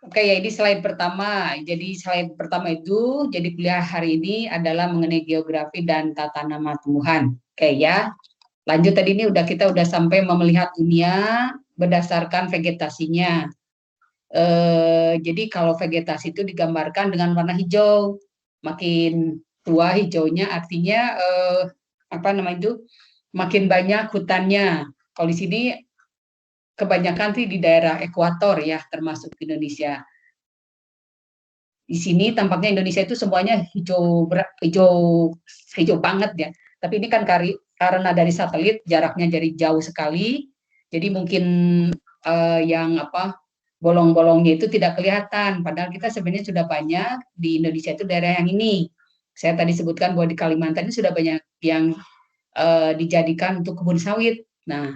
Oke ya, ini slide pertama. Jadi slide pertama itu, jadi kuliah hari ini adalah mengenai geografi dan tata nama tumbuhan. Oke ya, lanjut tadi ini kita udah sampai melihat dunia berdasarkan vegetasinya. Jadi kalau vegetasi itu digambarkan dengan warna hijau, makin tua hijaunya artinya apa namanya itu, makin banyak hutannya. Kalau di sini kebanyakan sih di daerah ekuator ya, termasuk Indonesia. Di sini tampaknya Indonesia itu semuanya hijau hijau hijau banget ya. Tapi ini kan karena dari satelit jaraknya jadi jauh sekali, jadi mungkin yang apa bolong-bolongnya itu tidak kelihatan. Padahal kita sebenarnya sudah banyak di Indonesia itu daerah yang ini. Saya tadi sebutkan bahwa di Kalimantan ini sudah banyak yang dijadikan untuk kebun sawit. Nah,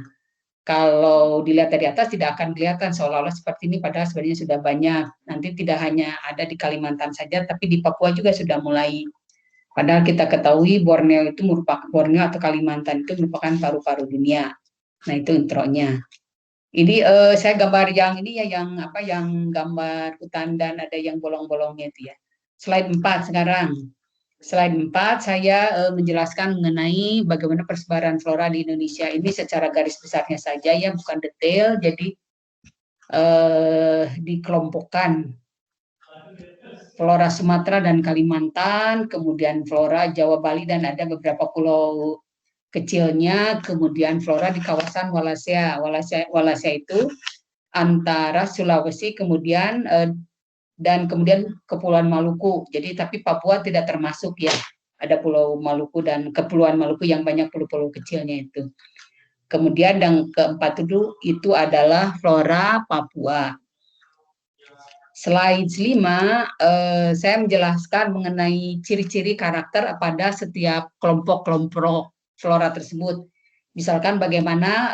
kalau dilihat dari atas tidak akan kelihatan seolah-olah seperti ini, padahal sebenarnya sudah banyak. Nanti tidak hanya ada di Kalimantan saja, tapi di Papua juga sudah mulai. Padahal kita ketahui Borneo atau Kalimantan itu merupakan paru-paru dunia. Nah itu intronya. Ini saya gambar yang ini ya, yang apa, yang gambar hutan dan ada yang bolong-bolongnya itu ya. Slide 4 sekarang. Slide 4 saya menjelaskan mengenai bagaimana persebaran flora di Indonesia ini secara garis besarnya saja ya, bukan detail. Jadi dikelompokkan flora Sumatera dan Kalimantan, kemudian flora Jawa, Bali, dan ada beberapa pulau kecilnya, kemudian flora di kawasan Wallacea. Wallacea itu antara Sulawesi dan kemudian Kepulauan Maluku. Jadi tapi Papua tidak termasuk ya. Ada Pulau Maluku dan Kepulauan Maluku yang banyak pulau-pulau kecilnya itu. Kemudian yang keempat itu adalah flora Papua. Slide 5, saya menjelaskan mengenai ciri-ciri karakter pada setiap kelompok-kelompok flora tersebut. Misalkan bagaimana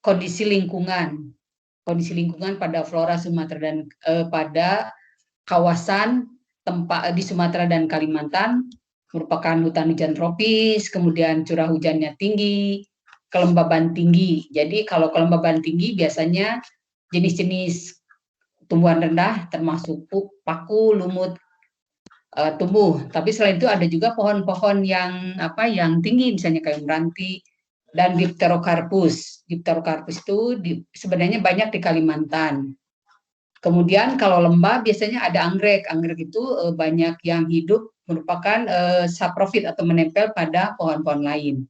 kondisi lingkungan pada flora Sumatera dan pada kawasan tempat di Sumatera dan Kalimantan merupakan hutan hujan tropis, kemudian curah hujannya tinggi, kelembaban tinggi. Jadi kalau kelembaban tinggi biasanya jenis-jenis tumbuhan rendah termasuk paku, lumut tumbuh. Tapi selain itu ada juga pohon-pohon yang yang tinggi, misalnya kayu meranti dan Dipterocarpus. Dipterocarpus itu sebenarnya banyak di Kalimantan. Kemudian kalau lembah biasanya ada anggrek. Anggrek itu banyak yang hidup merupakan saprofit atau menempel pada pohon-pohon lain.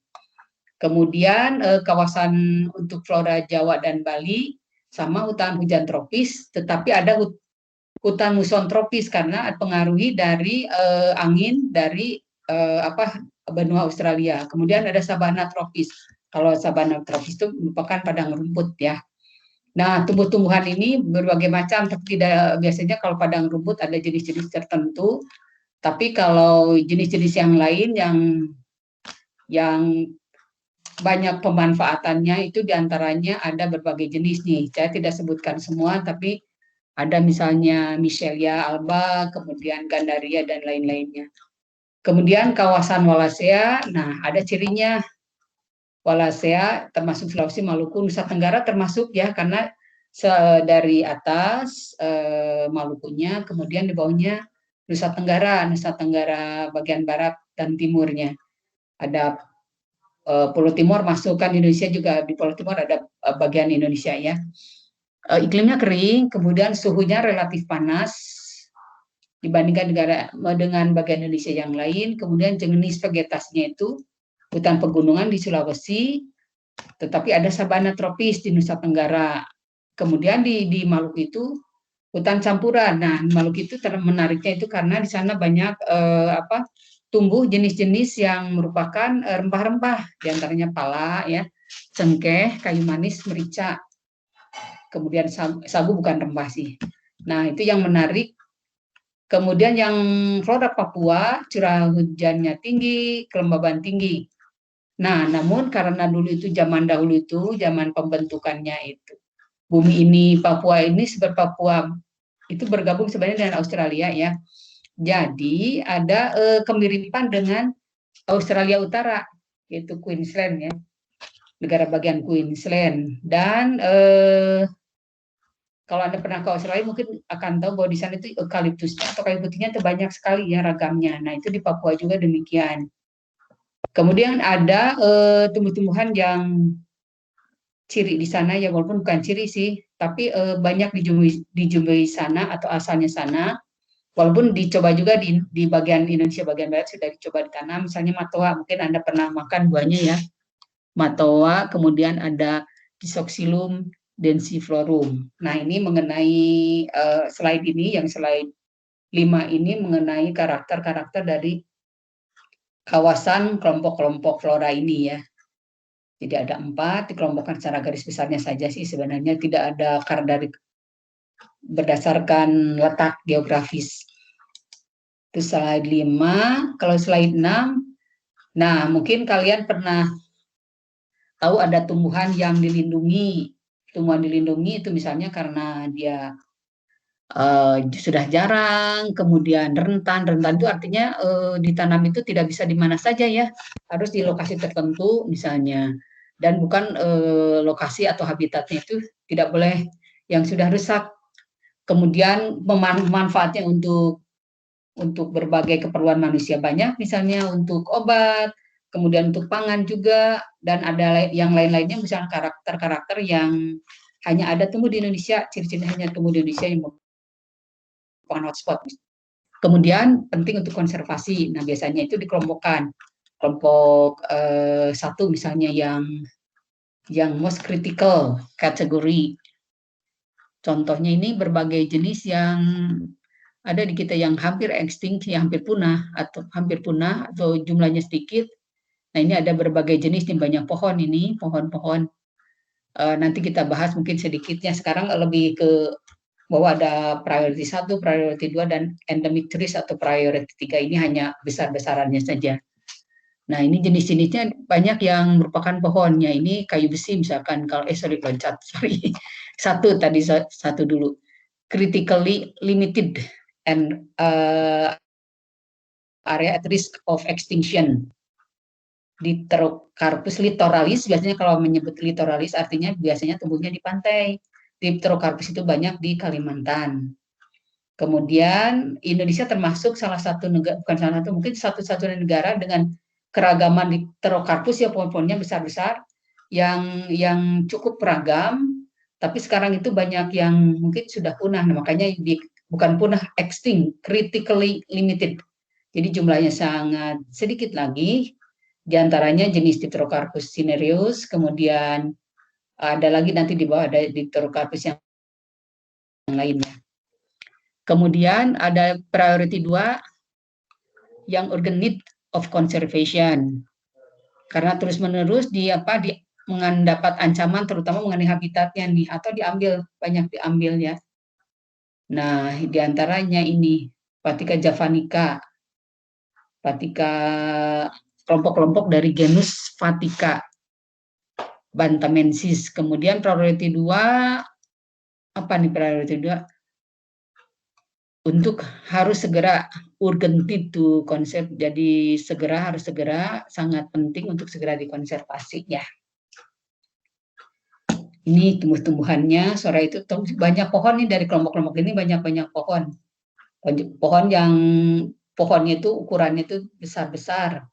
Kemudian kawasan untuk flora Jawa dan Bali sama hutan hujan tropis, tetapi ada hutan muson tropis karena pengaruhi dari angin dari benua Australia. Kemudian ada sabana tropis. Kalau sabana tropis itu merupakan padang rumput ya. Nah, tumbuh-tumbuhan ini berbagai macam, tapi tidak biasanya kalau padang rumput ada jenis-jenis tertentu. Tapi kalau jenis-jenis yang lain yang banyak pemanfaatannya itu diantaranya ada berbagai jenis nih. Saya tidak sebutkan semua, tapi ada misalnya Michelia alba, kemudian Gandaria dan lain-lainnya. Kemudian kawasan Wallacea, nah ada cirinya. Wallacea termasuk Sulawesi, Maluku, Nusa Tenggara termasuk ya, karena dari atas Malukunya, kemudian di bawahnya Nusa Tenggara bagian barat dan timurnya. Ada Pulau Timur masuk kan, Indonesia juga di Pulau Timur ada bagian Indonesia ya. Iklimnya kering, kemudian suhunya relatif panas dibandingkan dengan bagian Indonesia yang lain. Kemudian jenis vegetasinya itu hutan pegunungan di Sulawesi, tetapi ada sabana tropis di Nusa Tenggara. Kemudian di Maluku itu hutan campuran. Nah, Maluku itu menariknya itu karena di sana banyak tumbuh jenis-jenis yang merupakan rempah-rempah, diantaranya pala, ya, cengkeh, kayu manis, merica. Kemudian sagu bukan rempah sih. Nah, itu yang menarik. Kemudian yang flora Papua, curah hujannya tinggi, kelembaban tinggi. Nah, namun karena dulu itu zaman dahulu itu, zaman pembentukannya itu, bumi ini, Papua ini seperti Papua itu bergabung sebenarnya dengan Australia ya. Jadi ada kemiripan dengan Australia Utara, yaitu Queensland ya, negara bagian Queensland. Dan Kalau Anda pernah ke Australia mungkin akan tahu bahwa di sana itu eukaliptusnya atau kayu putihnya itu banyak sekali ya ragamnya. Nah, itu di Papua juga demikian. Kemudian ada tumbuh-tumbuhan yang ciri di sana ya, walaupun bukan ciri sih, tapi banyak dijumpai sana atau asalnya sana. Walaupun dicoba juga di bagian Indonesia bagian barat sudah dicoba ditanam, misalnya matoa, mungkin Anda pernah makan buahnya ya, matoa, kemudian ada Disoxylum densiflorum. Nah, ini mengenai slide ini, yang slide 5 ini mengenai karakter-karakter dari kawasan kelompok-kelompok flora ini ya. Jadi ada 4, dikelompokkan secara garis besarnya saja sih, sebenarnya tidak ada dari berdasarkan letak geografis. Itu slide 5. Kalau slide 6, nah mungkin kalian pernah tahu ada tumbuhan yang dilindungi. Tumbuhan dilindungi itu misalnya karena dia sudah jarang, kemudian rentan. Rentan itu artinya ditanam itu tidak bisa di mana saja ya, harus di lokasi tertentu misalnya. Dan bukan lokasi atau habitatnya itu tidak boleh yang sudah rusak. Kemudian manfaatnya untuk berbagai keperluan manusia banyak, misalnya untuk obat, kemudian untuk pangan juga, dan ada yang lain-lainnya, misalnya karakter-karakter yang hanya ada tumbuh di Indonesia, ciri-ciri hanya tumbuh di Indonesia yang merupakan hotspot. Kemudian penting untuk konservasi. Nah, biasanya itu dikelompokkan. Kelompok satu misalnya yang most critical category. Contohnya ini berbagai jenis yang ada di kita yang hampir extinct, yang hampir punah atau jumlahnya sedikit. Nah, ini ada berbagai jenis nih, banyak pohon ini, pohon-pohon. Nanti kita bahas mungkin sedikitnya. Sekarang lebih ke bahwa ada priority 1, priority 2, dan endemic trees atau priority 3 ini hanya besar-besarannya saja. Nah, ini jenis-jenisnya banyak yang merupakan pohonnya. Ini kayu besi misalkan, kalau loncat, satu dulu. Critically limited and area at risk of extinction. Dipterocarpus littoralis, biasanya kalau menyebut littoralis artinya biasanya tumbuhnya di pantai. Dipterocarpus itu banyak di Kalimantan. Kemudian Indonesia termasuk salah satu negara, bukan salah satu, mungkin satu-satunya negara dengan keragaman Dipterocarpus ya, pohon-pohonnya besar-besar yang cukup beragam, tapi sekarang itu banyak yang mungkin sudah punah. Nah, makanya bukan punah, extinct, critically limited. Jadi jumlahnya sangat sedikit lagi. Di antaranya jenis Dipterocarpus cinereus, kemudian ada lagi nanti di bawah ada Dipterocarpus yang lainnya. Kemudian ada priority 2 yang urgent need of conservation. Karena terus-menerus mendapat ancaman terutama mengenai habitatnya nih, atau banyak diambil ya. Nah, di antaranya ini Patika javanica. Patika kelompok-kelompok dari genus Patika bantamensis. Kemudian priority 2, apa nih priority 2? Untuk harus segera, urgent to konsep, jadi harus segera, sangat penting untuk segera dikonservasi ya. Ini tumbuh-tumbuhannya, sore itu banyak pohon nih, dari kelompok-kelompok ini banyak-banyak pohon. Pohon yang pohonnya itu ukurannya itu besar-besar.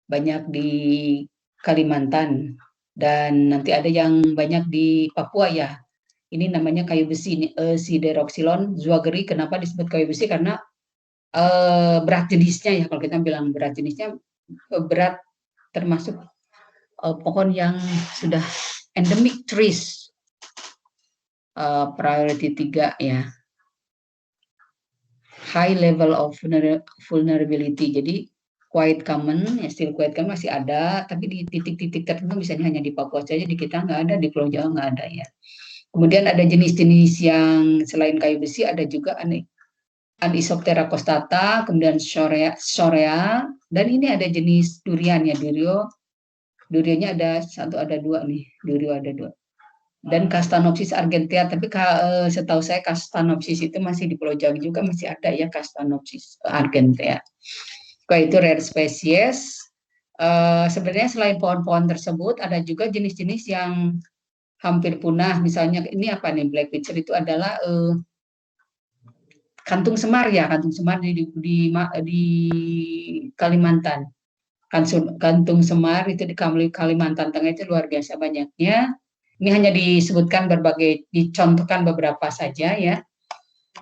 Banyak di Kalimantan, dan nanti ada yang banyak di Papua ya. Ini namanya kayu besi, Sideroxylon zwageri. Kenapa disebut kayu besi? Karena berat jenisnya ya, kalau kita bilang berat jenisnya, berat termasuk pohon yang sudah endemic trees, priority 3 ya, high level of vulnerability. Jadi quite common ya, still quite common, masih ada, tapi di titik-titik tertentu, misalnya hanya di Papua saja, di kita nggak ada, di Pulau Jawa nggak ada ya. Kemudian ada jenis-jenis yang selain kayu besi, ada juga Anisoptera costata, kemudian Shorea, dan ini ada jenis durian ya, Durionya ada 1, ada 2 nih, Durio ada 2. Dan Castanopsis argentea, tapi setahu saya Castanopsis itu masih di Pulau Jawa juga masih ada ya, Castanopsis argentea. Itu rare species. Sebenarnya selain pohon-pohon tersebut, ada juga jenis-jenis yang hampir punah. Misalnya ini apa nih, black pitcher itu adalah kantung semar ya, kantung semar di Kalimantan. Kantung semar itu di Kalimantan Tengah itu luar biasa banyaknya. Ini hanya disebutkan dicontohkan beberapa saja ya.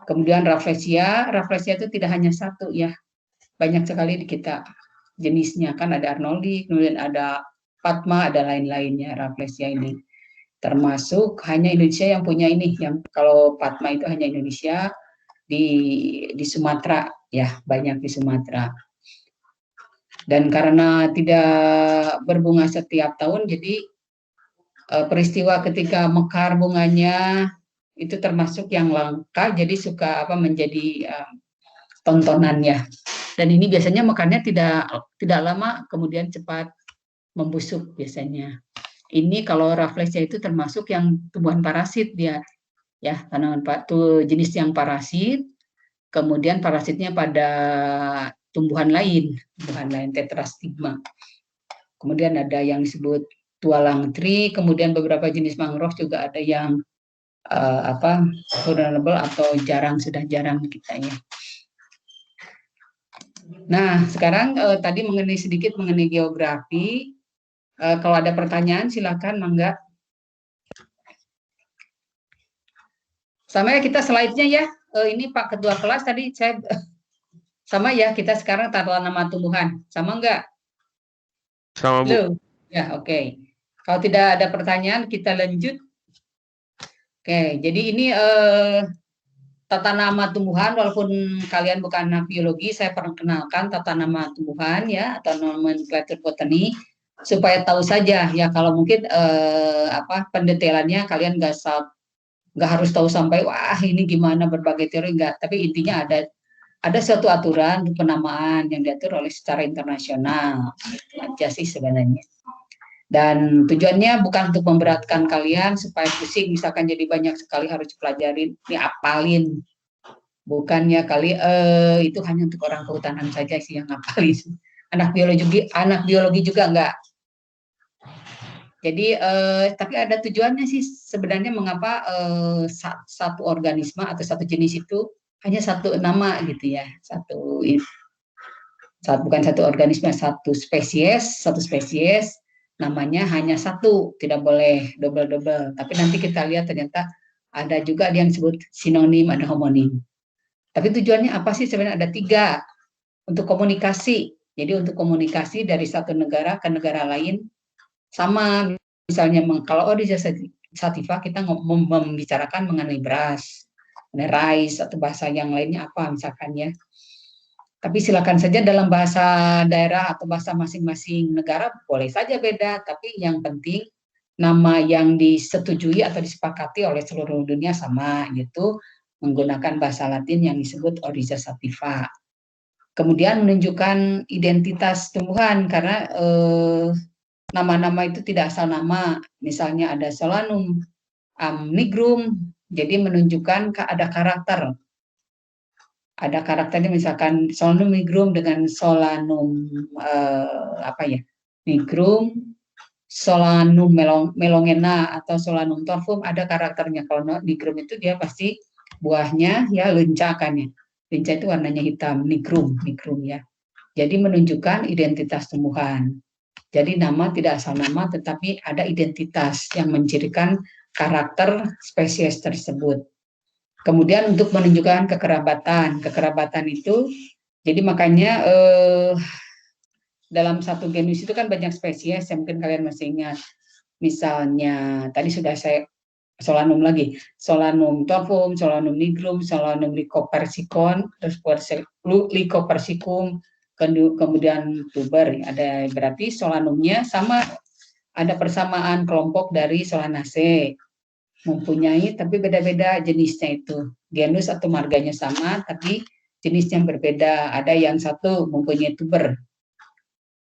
Kemudian rafflesia itu tidak hanya satu ya, banyak sekali di kita jenisnya, kan ada Arnoldi, kemudian ada Padma, ada lain-lainnya. Rafflesia ini termasuk hanya Indonesia yang punya ini, yang kalau Padma itu hanya Indonesia, di Sumatera ya, banyak di Sumatera. Dan karena tidak berbunga setiap tahun, jadi peristiwa ketika mekar bunganya itu termasuk yang langka, jadi suka menjadi tontonan ya. Dan ini biasanya mekarnya tidak lama, kemudian cepat membusuk biasanya. Ini kalau rafflesia itu termasuk yang tumbuhan parasit dia, ya, tanaman tuh jenis yang parasit. Kemudian parasitnya pada tumbuhan lain tetrastigma. Kemudian ada yang disebut tualang tree, kemudian beberapa jenis mangrove juga ada yang vulnerable atau sudah jarang kita ya. Nah, sekarang tadi sedikit mengenai geografi. Kalau ada pertanyaan silakan, mangga. Sama ya kita slide-nya ya. Ini Pak Ketua kelas tadi saya sama ya, kita sekarang tata nama tumbuhan. Sama enggak? Sama, Bu. Ya, oke. Kalau tidak ada pertanyaan, kita lanjut. Oke, jadi ini tata nama tumbuhan, walaupun kalian bukan anak biologi, saya perkenalkan tata nama tumbuhan ya, atau nomenklatur botani, supaya tahu saja ya. Kalau mungkin pendetailannya kalian nggak harus tahu sampai wah ini gimana berbagai teori, enggak. Tapi intinya ada suatu aturan penamaan yang diatur oleh secara internasional. Itu aja sih sebenarnya. Dan tujuannya bukan untuk memberatkan kalian supaya pusing, misalkan jadi banyak sekali harus dipelajarin, ini apalin. Bukannya itu hanya untuk orang kehutanan saja sih yang ngapalin. Anak biologi juga enggak. Jadi tapi ada tujuannya sih sebenarnya, mengapa satu organisme atau satu jenis itu hanya satu nama gitu ya. Bukan satu organisme, satu spesies namanya hanya satu, tidak boleh double-double. Tapi nanti kita lihat ternyata ada juga yang disebut sinonim, ada homonim. Tapi tujuannya apa sih sebenarnya? Ada 3. Untuk komunikasi. Jadi untuk komunikasi dari satu negara ke negara lain. Sama misalnya kalau Odysseus sativa kita membicarakan mengenai beras, mengenai rice, atau bahasa yang lainnya apa misalkan ya. Tapi silakan saja dalam bahasa daerah atau bahasa masing-masing negara boleh saja beda, tapi yang penting nama yang disetujui atau disepakati oleh seluruh dunia sama, yaitu menggunakan bahasa Latin yang disebut Odysseus sativa. Kemudian menunjukkan identitas tumbuhan, karena nama-nama itu tidak asal nama. Misalnya ada Solanum nigrum, jadi menunjukkan ada karakter. Ada karakternya, misalkan Solanum nigrum dengan Solanum nigrum, Solanum melongena atau Solanum torfum, ada karakternya. Kalau nigrum itu dia pasti buahnya ya lenca kan ya. Lenca itu warnanya hitam, nigrum ya. Jadi menunjukkan identitas tumbuhan. Jadi nama tidak asal nama, tetapi ada identitas yang mencirikan karakter spesies tersebut. Kemudian untuk menunjukkan kekerabatan itu, jadi makanya dalam satu genus itu kan banyak spesies, yang mungkin kalian masih ingat. Misalnya tadi sudah saya Solanum lagi, Solanum torfum, Solanum nigrum, Solanum lycopersicum, terus Lycopersicum, kemudian tuber. Ada berarti Solanumnya sama, ada persamaan kelompok dari Solanaceae, mempunyai tapi beda-beda jenisnya itu. Genus atau marganya sama, tapi jenisnya berbeda. Ada yang satu mempunyai tuber.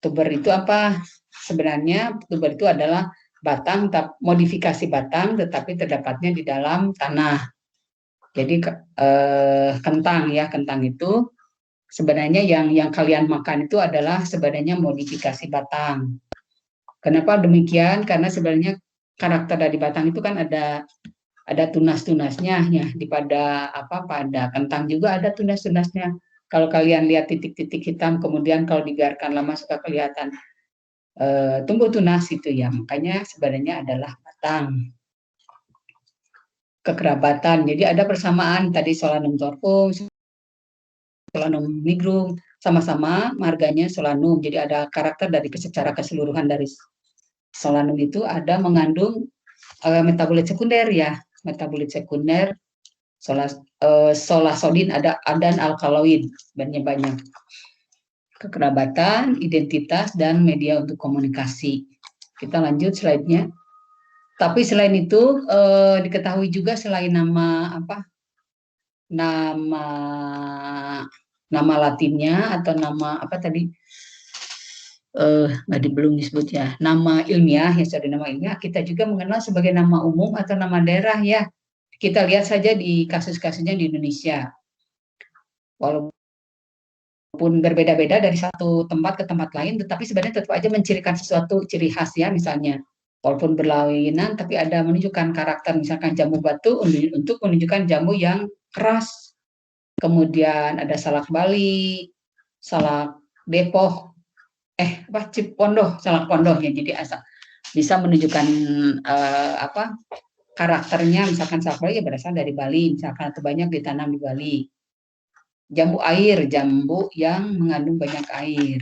Tuber itu apa? Sebenarnya tuber itu adalah batang, modifikasi batang, tetapi terdapatnya di dalam tanah. Jadi kentang ya, kentang itu sebenarnya yang kalian makan itu adalah sebenarnya modifikasi batang. Kenapa demikian? Karena sebenarnya karakter dari batang itu kan ada tunas-tunasnya ya, pada kentang juga ada tunas-tunasnya. Kalau kalian lihat titik-titik hitam, kemudian kalau dibiarkan lama suka kelihatan tumbuh tunas itu ya, makanya sebenarnya adalah batang. Kekerabatan, jadi ada persamaan tadi Solanum torpum, Solanum nigrum, sama-sama marganya Solanum. Jadi ada karakter dari secara keseluruhan dari Solanum itu ada mengandung metabolit sekunder ya, metabolit sekunder solasodin dan alkaloid, banyak kekerabatan, identitas, dan media untuk komunikasi. Kita lanjut slide-nya. Tapi selain itu diketahui juga selain nama nama latinnya atau nama tadi belum disebut ya, nama ilmiah ya, nama ilmiah kita juga mengenal sebagai nama umum atau nama daerah ya. Kita lihat saja di kasus-kasusnya di Indonesia. Walaupun berbeda-beda dari satu tempat ke tempat lain, tetapi sebenarnya tetap aja mencirikan sesuatu ciri khas ya, misalnya walaupun berlainan tapi ada menunjukkan karakter, misalkan jambu batu untuk menunjukkan jambu yang keras. Kemudian ada salak Bali, salak Depok, Cipondoh, salak Pondoh ya, jadi asal bisa menunjukkan karakternya, misalkan salak Bali ya berasal dari Bali, misalkan atau banyak ditanam di Bali. Jambu air, jambu yang mengandung banyak air.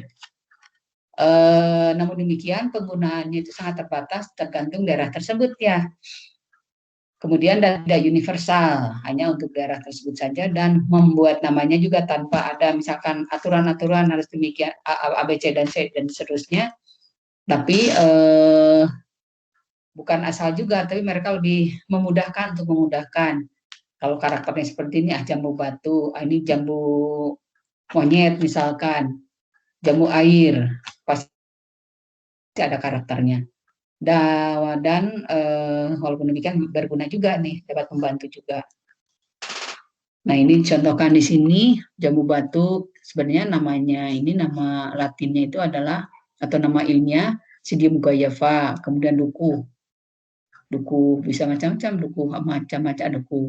Namun demikian penggunaannya itu sangat terbatas tergantung daerah tersebut ya. Kemudian tidak universal, hanya untuk daerah tersebut saja, dan membuat namanya juga tanpa ada misalkan aturan-aturan harus demikian A, B, C, dan C, dan seterusnya. Tapi bukan asal juga, tapi mereka lebih memudahkan untuk memudahkan. Kalau karakternya seperti ini, jambu batu, ini jambu monyet misalkan, jambu air, pasti ada karakternya. Dan walaupun demikian berguna juga nih, dapat membantu juga. Nah ini contohkan di sini jambu batu, sebenarnya namanya ini nama latinnya itu adalah atau nama ilmiah Psidium guayava, kemudian duku bisa macam-macam, duku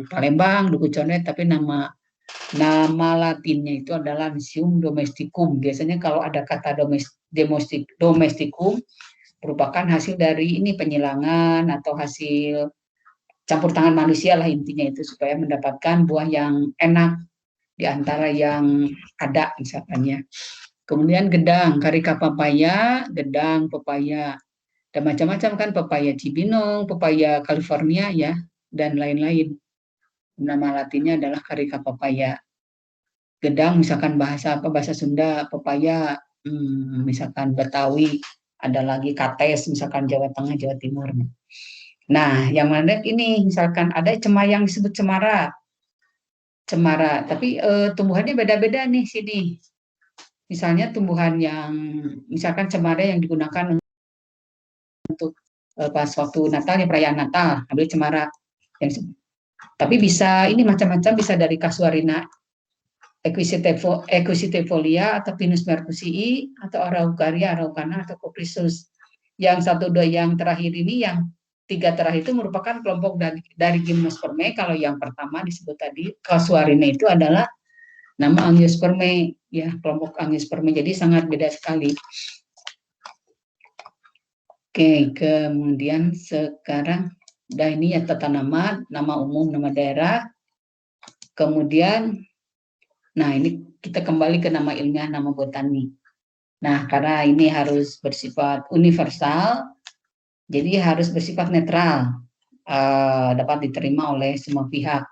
Palembang, duku condet, tapi nama latinnya itu adalah Lycium domesticum. Biasanya kalau ada kata domesticum merupakan hasil dari ini penyilangan atau hasil campur tangan manusia lah, intinya itu supaya mendapatkan buah yang enak di antara yang ada misalkannya. Kemudian gedang, karika papaya, gedang pepaya, dan macam-macam kan, pepaya Cibinong, pepaya California ya, dan lain-lain. Nama latinnya adalah karika papaya. Gedang misalkan bahasa Sunda, pepaya misalkan Betawi, ada lagi kates misalkan Jawa Tengah, Jawa Timur. Nah, yang menarik ini misalkan ada yang disebut cemara, tapi tumbuhannya beda-beda nih sini. Misalnya tumbuhan yang misalkan cemara yang digunakan untuk pas waktu Natal ya, perayaan Natal, ambil cemara. Tapi bisa ini macam-macam, bisa dari Casuarina equisetifolia atau Pinus mercusii atau Araucaria, Araucana atau Coprisus. Yang satu dua yang terakhir ini, yang tiga terakhir itu merupakan kelompok dari Gymnospermae. Kalau yang pertama disebut tadi Casuarina itu adalah nama Angiospermae ya, kelompok Angiospermae. Jadi sangat beda sekali. Oke, kemudian sekarang ini ya tata nama umum, nama daerah. Kemudian nah ini kita kembali ke nama ilmiah, nama botani. Nah, karena ini harus bersifat universal, jadi harus bersifat netral, dapat diterima oleh semua pihak.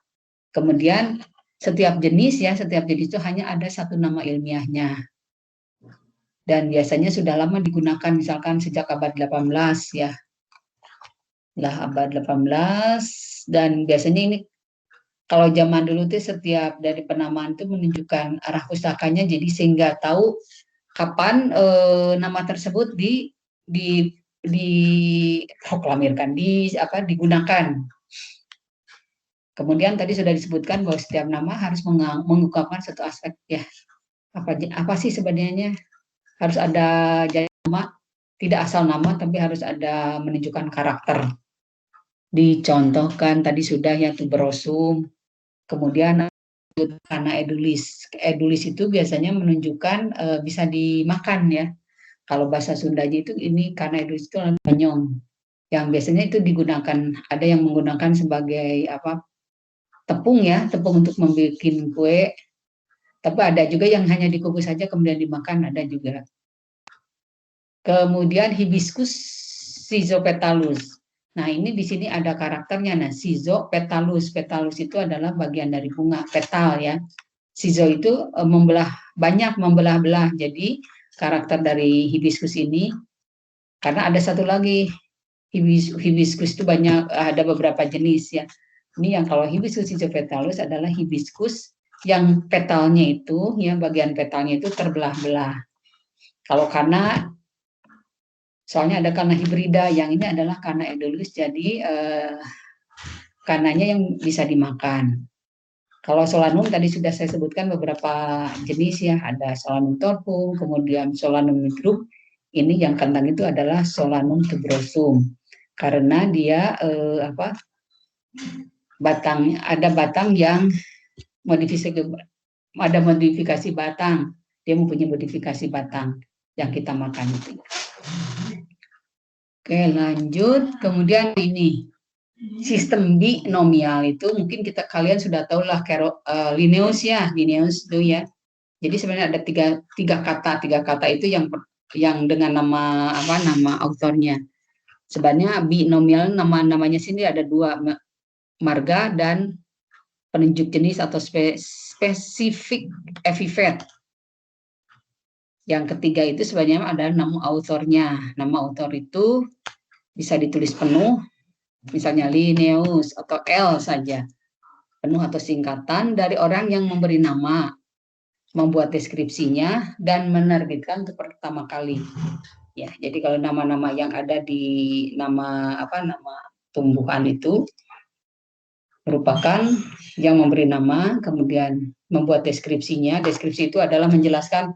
Kemudian setiap jenis itu hanya ada satu nama ilmiahnya. Dan biasanya sudah lama digunakan, misalkan sejak abad 18 ya. Lah abad 18, dan biasanya ini kalau zaman dulu tuh setiap dari penamaan itu menunjukkan arah pusakanya, jadi sehingga tahu kapan nama tersebut diproklamirkan, digunakan. Kemudian tadi sudah disebutkan bahwa setiap nama harus mengungkapkan satu aspek ya. Apa sih sebenarnya? Harus ada jadi nama, tidak asal nama, tapi harus ada menunjukkan karakter. Dicontohkan tadi sudah ya tuberosum, kemudian karena edulis. Edulis itu biasanya menunjukkan bisa dimakan ya. Kalau bahasa Sundanya itu ini karena edulis itu banyong. Yang biasanya itu digunakan, ada yang menggunakan sebagai apa, tepung ya, tepung untuk membuat kue. Tapi ada juga yang hanya dikukus saja kemudian dimakan, ada juga. Kemudian hibiscus schizopetalus. Nah, ini di sini ada karakternya. Nah, schizopetalus. Petalus itu adalah bagian dari bunga, petal ya. Schizo itu banyak membelah-belah. Jadi, karakter dari hibiscus ini, karena ada satu lagi, hibiscus itu banyak, ada beberapa jenis ya. Ini yang kalau hibiscus schizopetalus adalah hibiscus yang petalnya itu, ya bagian petalnya itu terbelah-belah. Kalau karena soalnya ada karena hibrida, yang ini adalah karena edulis, jadi karenanya yang bisa dimakan. Kalau solanum tadi sudah saya sebutkan beberapa jenis ya, ada solanum torpum, kemudian solanum nigrum. Ini yang kentang itu adalah solanum tuberosum, karena dia ada batang yang modifikasi batang, dia mempunyai modifikasi batang yang kita makan itu. Oke, lanjut. Kemudian ini sistem binomial itu mungkin kalian sudah tahu lah, Linnaeus ya, Linnaeus itu ya. Jadi sebenarnya ada tiga kata itu yang dengan nama autornya. Sebenarnya binomial namanya sini ada dua, marga dan penunjuk jenis atau spesifik epithet. Yang ketiga itu sebenarnya ada nama autornya. Nama autor itu bisa ditulis penuh, misalnya Linnaeus atau L saja, penuh atau singkatan dari orang yang memberi nama, membuat deskripsinya, dan menerbitkan untuk pertama kali. Ya, jadi kalau nama-nama yang ada di nama tumbuhan itu merupakan yang memberi nama, kemudian membuat deskripsinya. Deskripsi itu adalah menjelaskan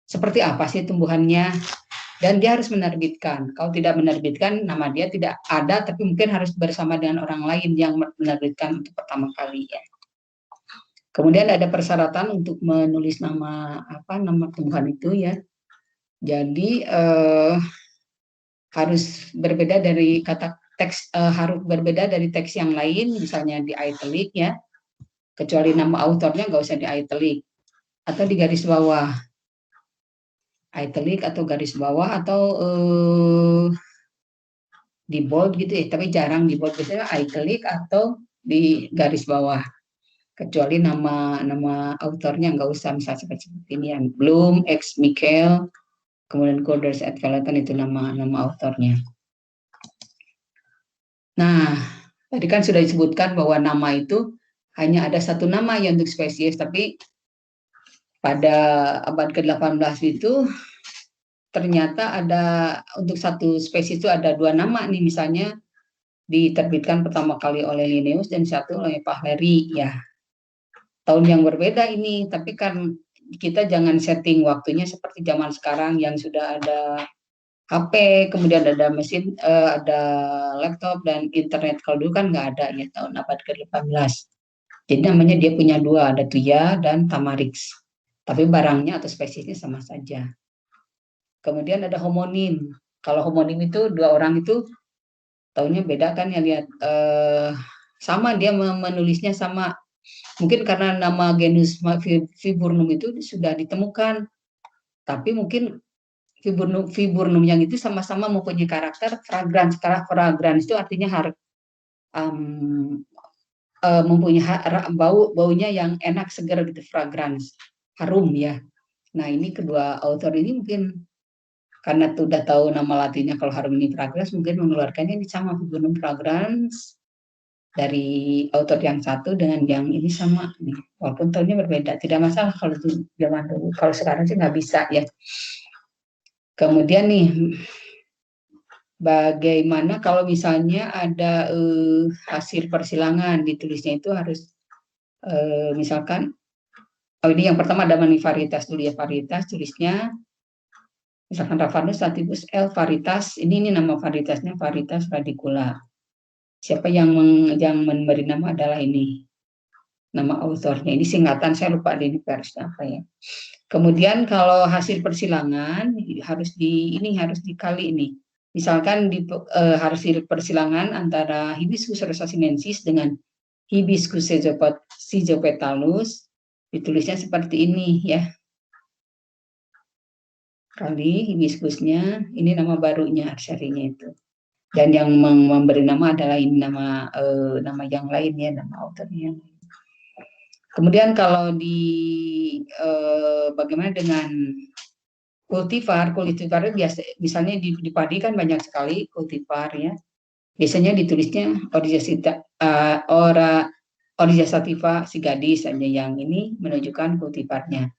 seperti apa sih tumbuhannya, dan dia harus menerbitkan. Kalau tidak menerbitkan, nama dia tidak ada, tapi mungkin harus bersama dengan orang lain yang menerbitkan untuk pertama kali ya. Kemudian ada persyaratan untuk menulis nama tumbuhan itu ya. Jadi harus berbeda dari kata teks, harus berbeda dari teks yang lain, misalnya di italic ya. Kecuali nama autornya nggak usah di italic atau di garis bawah. Italic atau garis bawah atau di bold gitu ya, tapi jarang di bold, biasanya italic atau di garis bawah. Kecuali nama autornya nggak usah, misalnya seperti ini yang Bloom, X. Michael, kemudian Corders et Valeton, itu nama autornya. Nah, tadi kan sudah disebutkan bahwa nama itu hanya ada satu nama ya untuk spesies, tapi pada abad ke-18 itu ternyata ada untuk satu spesies itu ada dua nama nih, misalnya diterbitkan pertama kali oleh Linnaeus dan satu oleh Fahleri ya. Tahun yang berbeda ini, tapi kan kita jangan setting waktunya seperti zaman sekarang yang sudah ada HP, kemudian ada mesin, ada laptop dan internet. Kalau dulu kan nggak ada ya, tahun abad ke-18. Jadi namanya dia punya dua, ada Thuya dan Tamarix. Tapi barangnya atau spesiesnya sama saja. Kemudian ada homonim. Kalau homonim itu dua orang itu tahunnya beda kan ya, lihat sama, dia menulisnya sama. Mungkin karena nama genus Viburnum itu sudah ditemukan, tapi mungkin Viburnum yang itu sama-sama mempunyai karakter fragrans. Karena fragrans itu artinya mempunyai baunya yang enak, segar gitu, fragrans, harum ya. Nah, ini kedua author ini mungkin karena sudah tahu nama latinnya kalau harum ini fragrans, mungkin mengeluarkannya ini sama, Viburnum fragrans, dari author yang satu dengan yang ini sama nih, walaupun tahunnya berbeda, tidak masalah kalau itu zaman dulu. Kalau sekarang sih nggak bisa ya. Kemudian nih, bagaimana kalau misalnya ada hasil persilangan ditulisnya itu harus misalkan, ini yang pertama ada varietas dulu ya, varietas tulisnya misalkan Raphanus sativus L. varietas, ini nama varietasnya varietas radicula. Siapa yang memberi nama adalah ini. Nama autornya. Ini singkatan, saya lupa di pers apa ya. Kemudian kalau hasil persilangan harus dikali ini. Misalkan hasil persilangan antara Hibiscus rosasinensis dengan Hibiscus schizopetalus, ditulisnya seperti ini ya. Kali hibiscusnya, ini nama barunya, syarinya itu. Dan yang memberi nama adalah ini nama yang lain ya, nama autornya. Kemudian kalau bagaimana dengan kultivar biasa, misalnya di padi kan banyak sekali kultivar ya. Biasanya ditulisnya Oryza sativa sigadis saja, yang ini menunjukkan kultivarnya.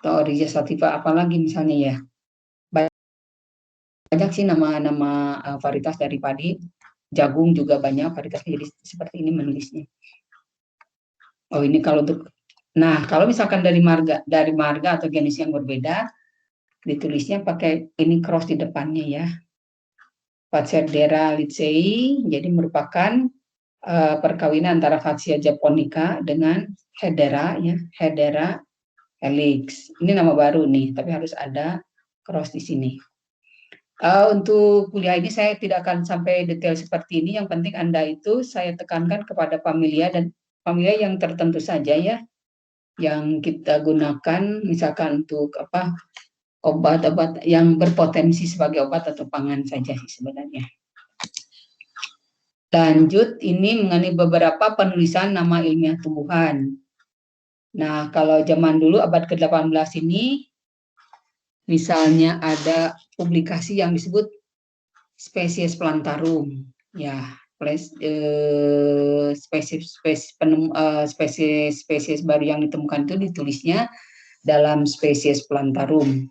Atau Oryza sativa apalagi misalnya ya. Banyak sih nama-nama varietas dari padi. Jagung juga banyak varietasnya, jadi seperti ini menulisnya. Oh, ini kalau untuk, nah kalau misalkan dari marga atau genus yang berbeda, ditulisnya pakai ini cross di depannya ya. Phacerbera litzei, jadi merupakan perkawinan antara Fatsia japonica dengan Hedera ya, Hedera helix. Ini nama baru nih, tapi harus ada cross di sini. Untuk kuliah ini saya tidak akan sampai detail seperti ini. Yang penting Anda itu saya tekankan kepada familia dan familia yang tertentu saja ya, yang kita gunakan misalkan untuk obat-obat yang berpotensi sebagai obat atau pangan saja sih sebenarnya. Lanjut, ini mengenai beberapa penulisan nama ilmiah tumbuhan. Nah, kalau zaman dulu abad ke-18 ini, misalnya ada publikasi yang disebut spesies plantarum, ya, spesies baru yang ditemukan itu ditulisnya dalam spesies plantarum,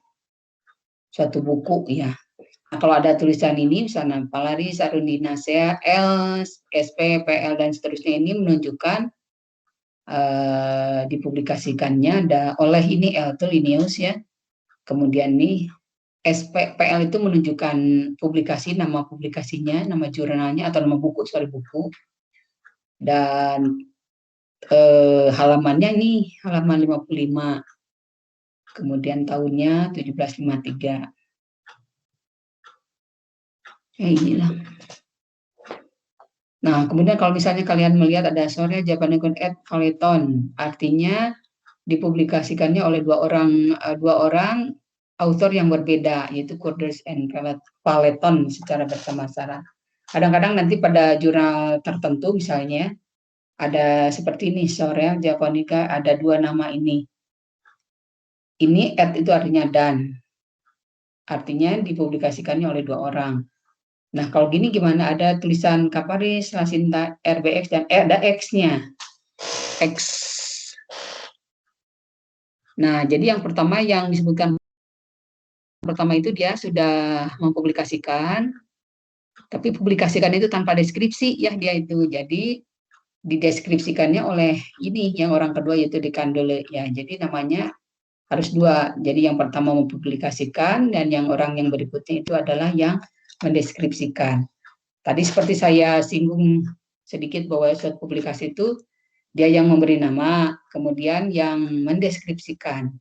suatu buku ya. Nah, kalau ada tulisan ini, misalnya Palaris, Arundinacea, L, SP, PL, dan seterusnya, ini menunjukkan dipublikasikannya oleh ini L itu Linnaeus ya. Kemudian nih SPPL itu menunjukkan publikasi, nama publikasinya, nama jurnalnya atau nama buku, dan halamannya nih halaman 55, kemudian tahunnya 1753. Inilah. Nah, kemudian kalau misalnya kalian melihat ada Soria Japanese et Phaleton, artinya dipublikasikannya oleh dua orang author yang berbeda, yaitu Corders and Phaleton secara bersama-sama. Kadang-kadang nanti pada jurnal tertentu misalnya ada seperti ini, Soria Japonica, ada dua nama ini. Ini et itu artinya dan, artinya dipublikasikannya oleh dua orang. Nah, kalau gini gimana? Ada tulisan Caparis, Lacinta, RBX, dan ada X-nya. X. Nah, jadi yang pertama yang disebutkan pertama itu dia sudah mempublikasikan, tapi publikasikan itu tanpa deskripsi ya dia itu. Jadi dideskripsikannya oleh ini yang orang kedua yaitu De Candolle ya. Jadi namanya harus dua. Jadi yang pertama mempublikasikan dan yang orang yang berikutnya itu adalah yang mendeskripsikan. Tadi seperti saya singgung sedikit bahwa suatu publikasi itu dia yang memberi nama, kemudian yang mendeskripsikan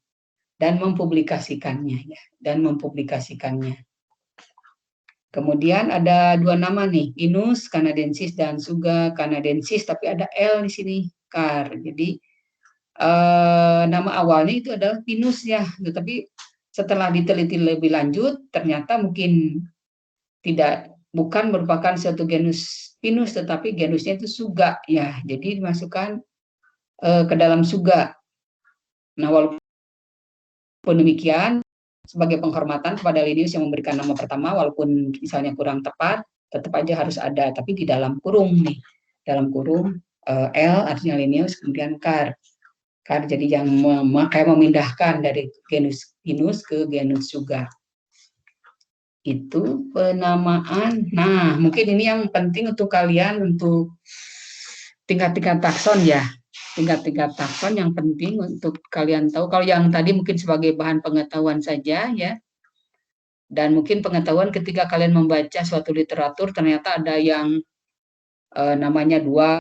dan mempublikasikannya ya, dan mempublikasikannya. Kemudian ada dua nama nih, Pinus canadensis dan Tsuga canadensis, tapi ada L di sini, Car. Jadi nama awalnya itu adalah Pinus ya, tetapi setelah diteliti lebih lanjut ternyata mungkin bukan merupakan suatu genus Pinus, tetapi genusnya itu Tsuga ya. Jadi dimasukkan ke dalam Tsuga. Nah, walaupun demikian, sebagai penghormatan kepada Linnaeus yang memberikan nama pertama, walaupun misalnya kurang tepat, tetap aja harus ada, tapi di dalam kurung nih, dalam kurung L artinya Linnaeus, kemudian Car, jadi yang kayak memindahkan dari genus Pinus ke genus Tsuga. Itu penamaan. Nah, mungkin ini yang penting untuk kalian untuk tingkat-tingkat takson ya. Tingkat-tingkat takson yang penting untuk kalian tahu. Kalau yang tadi mungkin sebagai bahan pengetahuan saja ya. Dan mungkin pengetahuan ketika kalian membaca suatu literatur ternyata ada yang namanya dua,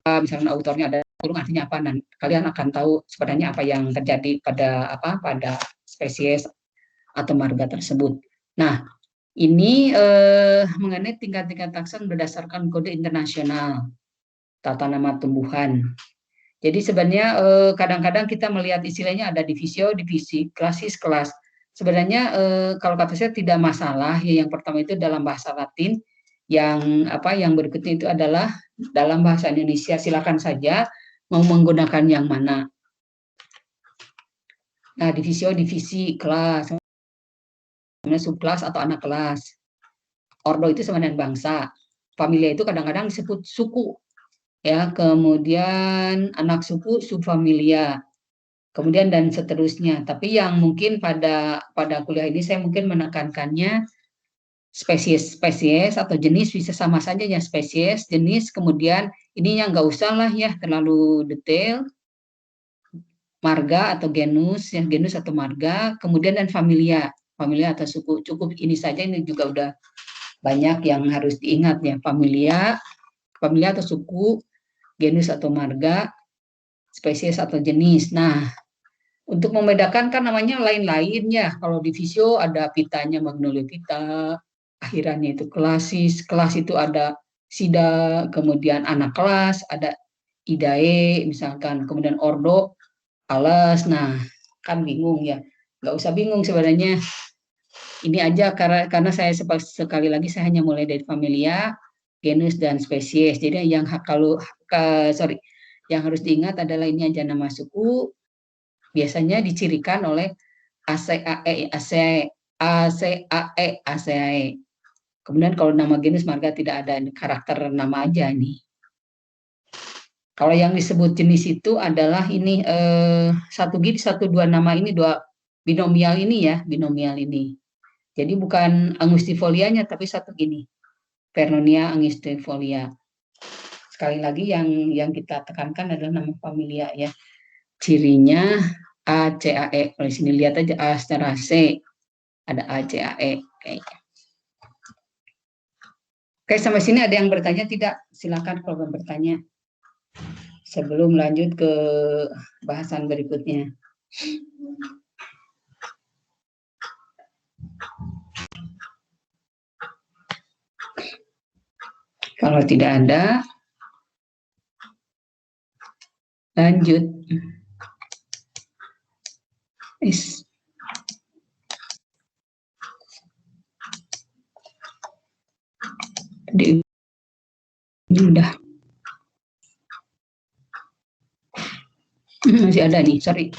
misalnya autornya ada kurung artinya apa, dan kalian akan tahu sebenarnya apa yang terjadi pada spesies atau marga tersebut. Nah, ini mengenai tingkat-tingkat takson berdasarkan kode internasional tata nama tumbuhan. Jadi sebenarnya kadang-kadang kita melihat istilahnya ada divisio, divisi, klasis, kelas. Sebenarnya kalau kata saya tidak masalah. Ya, yang pertama itu dalam bahasa Latin, yang berikutnya itu adalah dalam bahasa Indonesia. Silakan saja mau menggunakan yang mana. Nah, divisio, divisi, kelas, subkelas atau anak kelas. Ordo itu sama dengan bangsa. Familia itu kadang-kadang disebut suku. Ya, kemudian anak suku, subfamilia. Kemudian dan seterusnya. Tapi yang mungkin pada kuliah ini saya mungkin menekankannya spesies atau jenis, bisa sama saja ya, spesies, jenis, kemudian ininya nggak usah lah ya terlalu detail, marga atau genus, ya genus atau marga, kemudian dan familia atau suku, cukup ini saja. Ini juga udah banyak yang harus diingat ya, familia atau suku, genus atau marga, spesies atau jenis. Nah, untuk membedakan kan namanya lain-lain ya. Kalau divisio ada pitanya Magnolia pita, akhirannya itu klasis. Kelas itu ada sida, kemudian anak kelas, ada idae misalkan, kemudian ordo, alas. Nah, kan bingung ya. Nggak usah bingung sebenarnya. Ini aja karena saya sekali lagi saya hanya mulai dari familia, genus dan spesies. Jadi yang yang harus diingat adalah ini aja nama suku, biasanya dicirikan oleh ACAE, ACAE. Kemudian kalau nama genus marga tidak ada karakter nama aja nih. Kalau yang disebut jenis itu adalah ini satu dua nama ini, dua binomial ini ya, binomial ini. Jadi bukan angustifolianya tapi satu gini, Vernonia angustifolia. Sekali lagi yang kita tekankan adalah nama familia ya. Cirinya ACAE. Kalau sini lihat aja A secara C, ada ACAE. Oke, sampai sini ada yang bertanya tidak? Silakan kalau bertanya. Sebelum lanjut ke bahasan berikutnya. Kalau tidak ada, lanjut. Ini udah. Masih ada nih, sorry.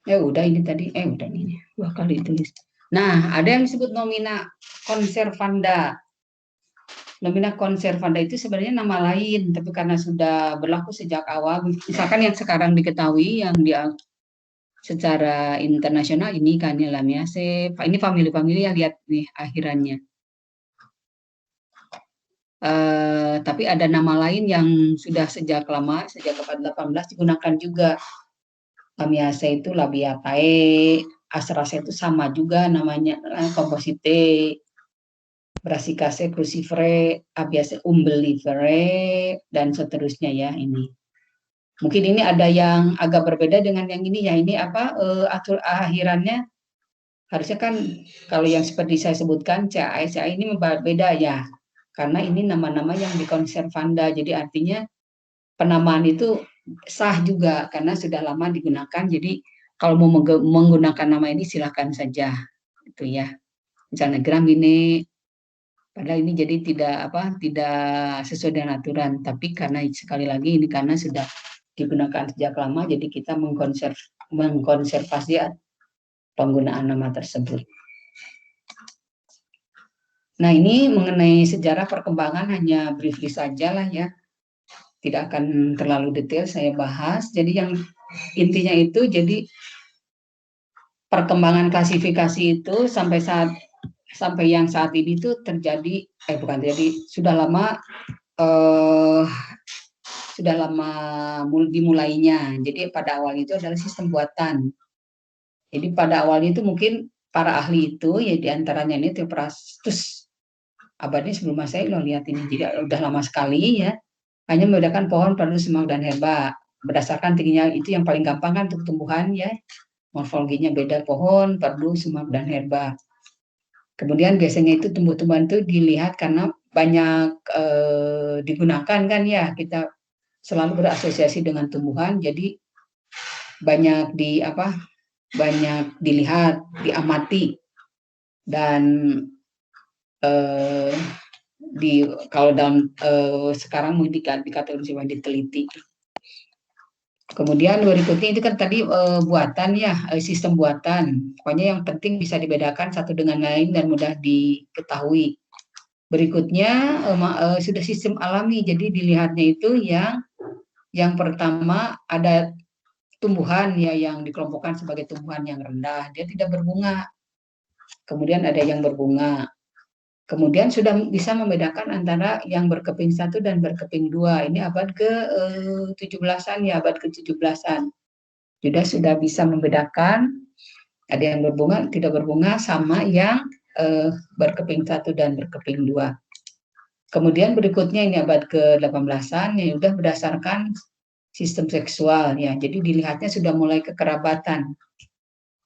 Udah ini tadi, udah ini 2 kali tulis. Nah, ada yang disebut nomina conservanda. Nomina conservanda itu sebenarnya nama lain, tapi karena sudah berlaku sejak awal, misalkan yang sekarang diketahui, yang dia secara internasional ini kan Lamiaceae, ini famili-famili yang lihat nih akhirannya. Tapi ada nama lain yang sudah sejak lama, sejak abad 18 digunakan juga. Lamiaceae itu Labiatae, Asteraceae itu sama juga namanya, Compositae, Brassicaceae cruciferae, Apiaceae umbelliferae, dan seterusnya ya ini. Mungkin ini ada yang agak berbeda dengan yang ini ya. Ini atur akhirannya harusnya kan kalau yang seperti saya sebutkan CAI ini beda ya. Karena ini nama-nama yang dikonservanda. Jadi artinya penamaan itu sah juga karena sudah lama digunakan. Jadi kalau mau menggunakan nama ini silahkan saja, itu ya. Misalnya Gramine, padahal ini jadi tidak sesuai dengan aturan. Tapi karena sekali lagi ini karena sudah digunakan sejak lama, jadi kita mengkonservasi penggunaan nama tersebut. Nah, ini mengenai sejarah perkembangan hanya briefly saja lah ya. Tidak akan terlalu detail saya bahas. Jadi yang intinya itu, jadi perkembangan klasifikasi itu sampai yang saat ini itu terjadi, sudah lama dimulainya. Jadi pada awal itu adalah sistem buatan. Jadi pada awalnya itu mungkin para ahli itu ya diantaranya ini Theophrastus abadnya sebelum Masehi lo lihat ini, jadi udah lama sekali ya. Hanya membedakan pohon, perdu, semak, dan herba. Berdasarkan tingginya itu yang paling gampang kan untuk tumbuhan ya. Morfologinya beda pohon, perdu, semak, dan herba. Kemudian biasanya itu tumbuh-tumbuhan itu dilihat karena banyak digunakan kan ya, kita selalu berasosiasi dengan tumbuhan, jadi banyak banyak dilihat, diamati, dan kalau dalam sekarang mungkin dikategori sebagai diteliti. Kemudian berikutnya itu kan tadi buatan ya, sistem buatan. Pokoknya yang penting bisa dibedakan satu dengan lain dan mudah diketahui. Berikutnya sudah sistem alami, jadi dilihatnya itu yang pertama ada tumbuhan ya yang dikelompokkan sebagai tumbuhan yang rendah, dia tidak berbunga. Kemudian ada yang berbunga. Kemudian sudah bisa membedakan antara yang berkeping 1 dan berkeping 2. Ini abad ke-17-an ya, abad ke-17-an. Sudah bisa membedakan ada yang berbunga, tidak berbunga, sama yang berkeping 1 dan berkeping 2. Kemudian berikutnya ini abad ke-18-an yang sudah berdasarkan sistem seksual ya. Jadi dilihatnya sudah mulai kekerabatan.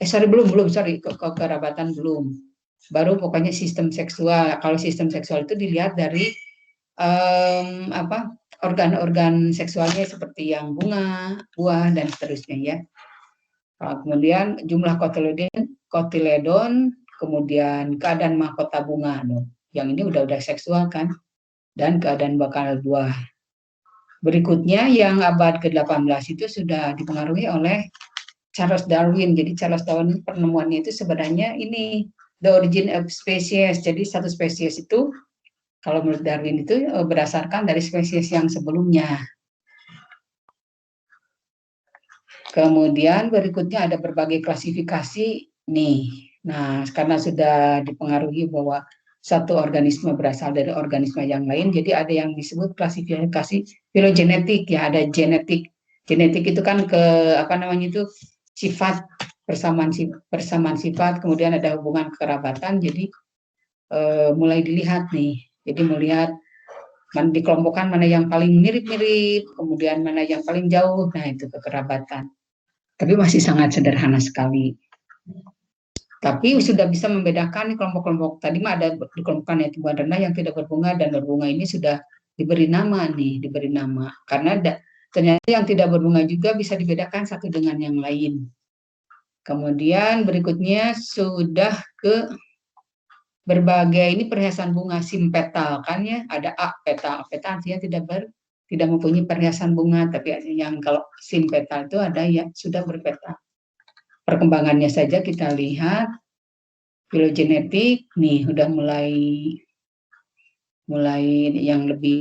Kekerabatan belum. Baru pokoknya sistem seksual. Kalau sistem seksual itu dilihat dari organ-organ seksualnya seperti yang bunga, buah, dan seterusnya ya. Kemudian jumlah kotiledon, kemudian keadaan mahkota bunga. Yang ini udah seksual kan, dan keadaan bakal buah. Berikutnya yang abad ke-18 itu sudah dipengaruhi oleh Charles Darwin. Jadi Charles Darwin penemuannya itu sebenarnya ini the origin of species. Jadi satu spesies itu kalau menurut Darwin itu berdasarkan dari spesies yang sebelumnya. Kemudian berikutnya ada berbagai klasifikasi nih. Nah, karena sudah dipengaruhi bahwa satu organisme berasal dari organisme yang lain, jadi ada yang disebut klasifikasi filogenetik ya, ada genetik. Genetik itu kan sifat, persamaan sifat, kemudian ada hubungan kekerabatan, jadi mulai dilihat nih. Jadi melihat dikelompokkan mana yang paling mirip-mirip, kemudian mana yang paling jauh, nah itu kekerabatan. Tapi masih sangat sederhana sekali. Tapi sudah bisa membedakan kelompok-kelompok. Tadi mah ada dikelompokkan yang tumbuhan rendah yang tidak berbunga, dan berbunga ini sudah diberi nama nih, diberi nama. Karena ternyata yang tidak berbunga juga bisa dibedakan satu dengan yang lain. Kemudian berikutnya sudah ke berbagai ini perhiasan bunga simpetal kan ya, ada apetal. Apetal artinya tidak mempunyai perhiasan bunga, tapi yang kalau simpetal itu ada yang sudah berpetal. Perkembangannya saja kita lihat filogenetik nih udah mulai yang lebih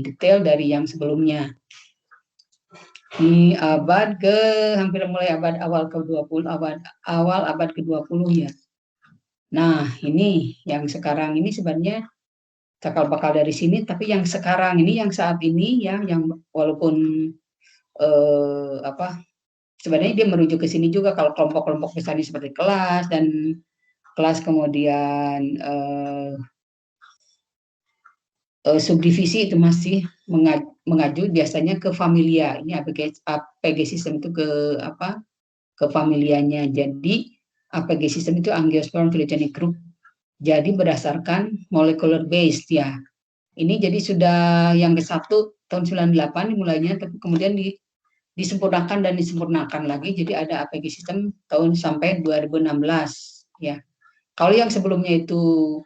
detail dari yang sebelumnya. Di abad hampir mulai abad awal ke-20, awal abad ke-20 ya. Nah, ini yang sekarang ini sebenarnya cakal bakal dari sini, tapi yang sekarang ini, yang saat ini ya, yang walaupun sebenarnya dia merujuk ke sini juga, kalau kelompok-kelompok misalnya seperti kelas dan kelas, kemudian subdivisi itu masih mengacu biasanya ke familia. Ini APG system itu ke familianya. Jadi APG system itu Angiosperm Phylogeny Group. Jadi berdasarkan molecular based ya. Ini jadi sudah yang ke-1 tahun 98 dimulainya, tapi kemudian disempurnakan dan disempurnakan lagi, jadi ada APG system tahun sampai 2016 ya. Kalau yang sebelumnya itu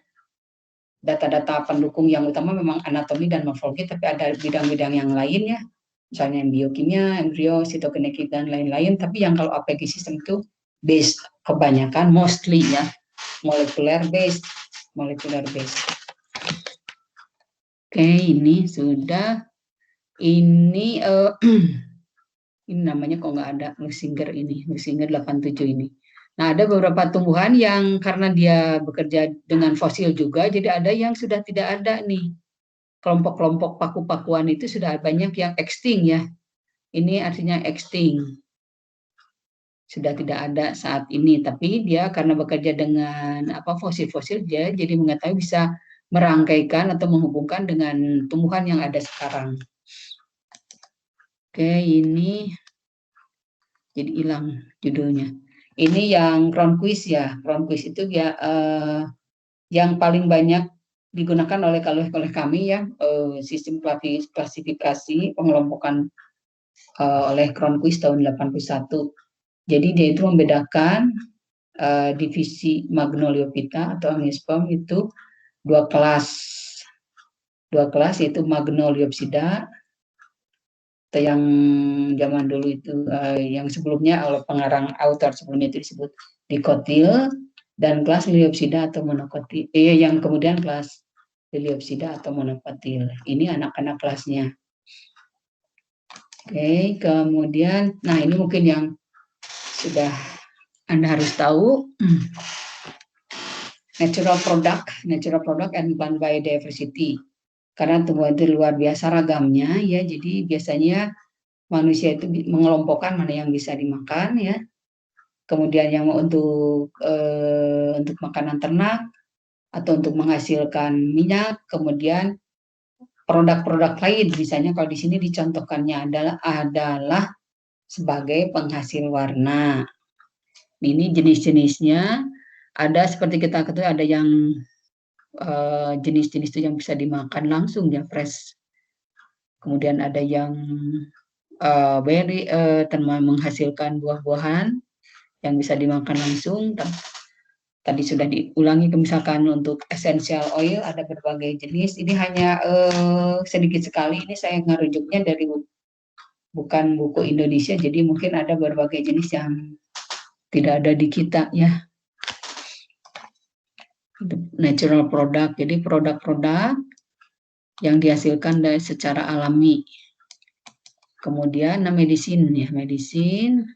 data-data pendukung yang utama memang anatomi dan morfologi, tapi ada bidang-bidang yang lain ya, misalnya biokimia, embrio, sitokinetik dan lain-lain. Tapi yang kalau APG system itu based kebanyakan mostly ya molecular based. Oke, ini sudah ini ini namanya kok nggak ada Lusinger 87 ini. Nah, ada beberapa tumbuhan yang karena dia bekerja dengan fosil juga, jadi ada yang sudah tidak ada nih. Kelompok-kelompok paku-pakuan itu sudah banyak yang extinct ya. Ini artinya extinct. Sudah tidak ada saat ini, tapi dia karena bekerja dengan fosil-fosil, dia jadi mengetahui bisa merangkaikan atau menghubungkan dengan tumbuhan yang ada sekarang. Oke, ini jadi hilang judulnya. Ini yang Cronquist ya. Cronquist itu ya yang paling banyak digunakan oleh kami ya, sistem klasifikasi pengelompokan oleh Cronquist tahun 81. Jadi dia itu membedakan divisi Magnoliophyta atau Angiosperm itu dua kelas yaitu Magnoliopsida atau yang zaman dulu itu yang sebelumnya oleh pengarang author sebelumnya itu disebut dikotil, dan kelas Liliopsida atau monokotil yang kemudian kelas Liliopsida atau monokotil. Ini anak-anak kelasnya. Oke, kemudian nah ini mungkin yang sudah Anda harus tahu. Natural product and plant biodiversity. Karena tumbuhan itu luar biasa ragamnya ya, jadi biasanya manusia itu mengelompokkan mana yang bisa dimakan ya, kemudian yang untuk makanan ternak atau untuk menghasilkan minyak, kemudian produk-produk lain, misalnya kalau di sini dicontohkannya adalah sebagai penghasil warna. Ini jenis-jenisnya ada seperti kita ketahui, ada yang jenis-jenis itu yang bisa dimakan langsung ya, fresh. Kemudian ada yang menghasilkan buah-buahan yang bisa dimakan langsung. Tadi sudah diulangi, misalkan untuk essential oil ada berbagai jenis. Ini hanya sedikit sekali. Ini saya ngerujuknya dari bukan buku Indonesia, jadi mungkin ada berbagai jenis yang tidak ada di kita ya. Natural product, jadi produk-produk yang dihasilkan dari secara alami. Kemudian medicine ya, medicine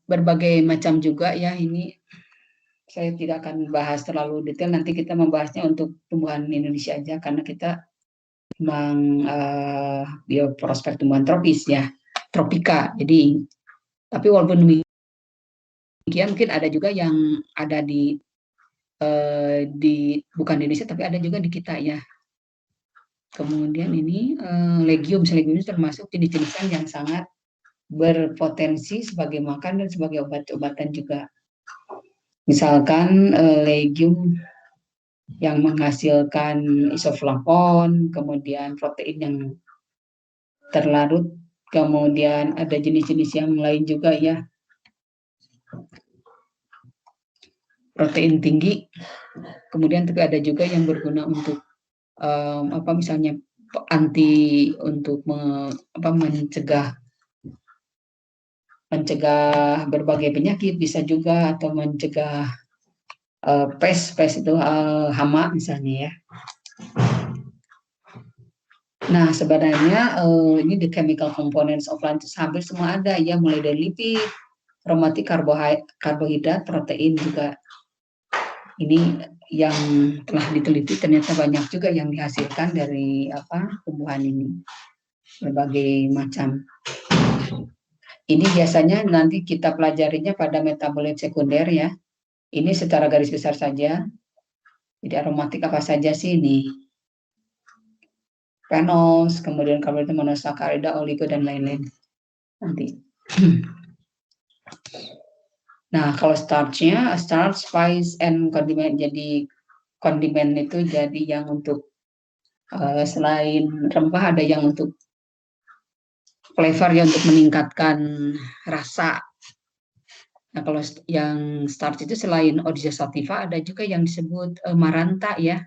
berbagai macam juga ya. Ini saya tidak akan bahas terlalu detail, nanti kita membahasnya untuk tumbuhan Indonesia aja karena kita memang bioprospek tumbuhan tropis ya, tropika. Jadi tapi walaupun demikian mungkin ada juga yang ada di bukan di Indonesia tapi ada juga di kita ya. Kemudian ini legume ini termasuk jenis-jenisan yang sangat berpotensi sebagai makan dan sebagai obat-obatan juga. Misalkan legume yang menghasilkan isoflavon, kemudian protein yang terlarut, kemudian ada jenis-jenis yang lain juga ya, protein tinggi. Kemudian tapi ada juga yang berguna untuk misalnya untuk mencegah berbagai penyakit bisa juga, atau mencegah pest itu hama misalnya ya. Nah sebenarnya ini the chemical components of plant hampir semua ada ya, mulai dari lipid, aromatik, karbohidrat, protein juga. Ini yang telah diteliti ternyata banyak juga yang dihasilkan dari tumbuhan ini, berbagai macam. Ini biasanya nanti kita pelajarinya pada metabolit sekunder ya. Ini secara garis besar saja. Jadi aromatik apa saja sih ini? Phenol, kemudian karbohidrat monosakarida, oligo dan lain-lain. Nanti. Nah, kalau starch-nya, starch, spice, and condiment. Jadi kondimen itu jadi yang untuk selain rempah ada yang untuk flavor ya, untuk meningkatkan rasa. Nah, kalau yang starch itu selain Oryza sativa ada juga yang disebut maranta ya,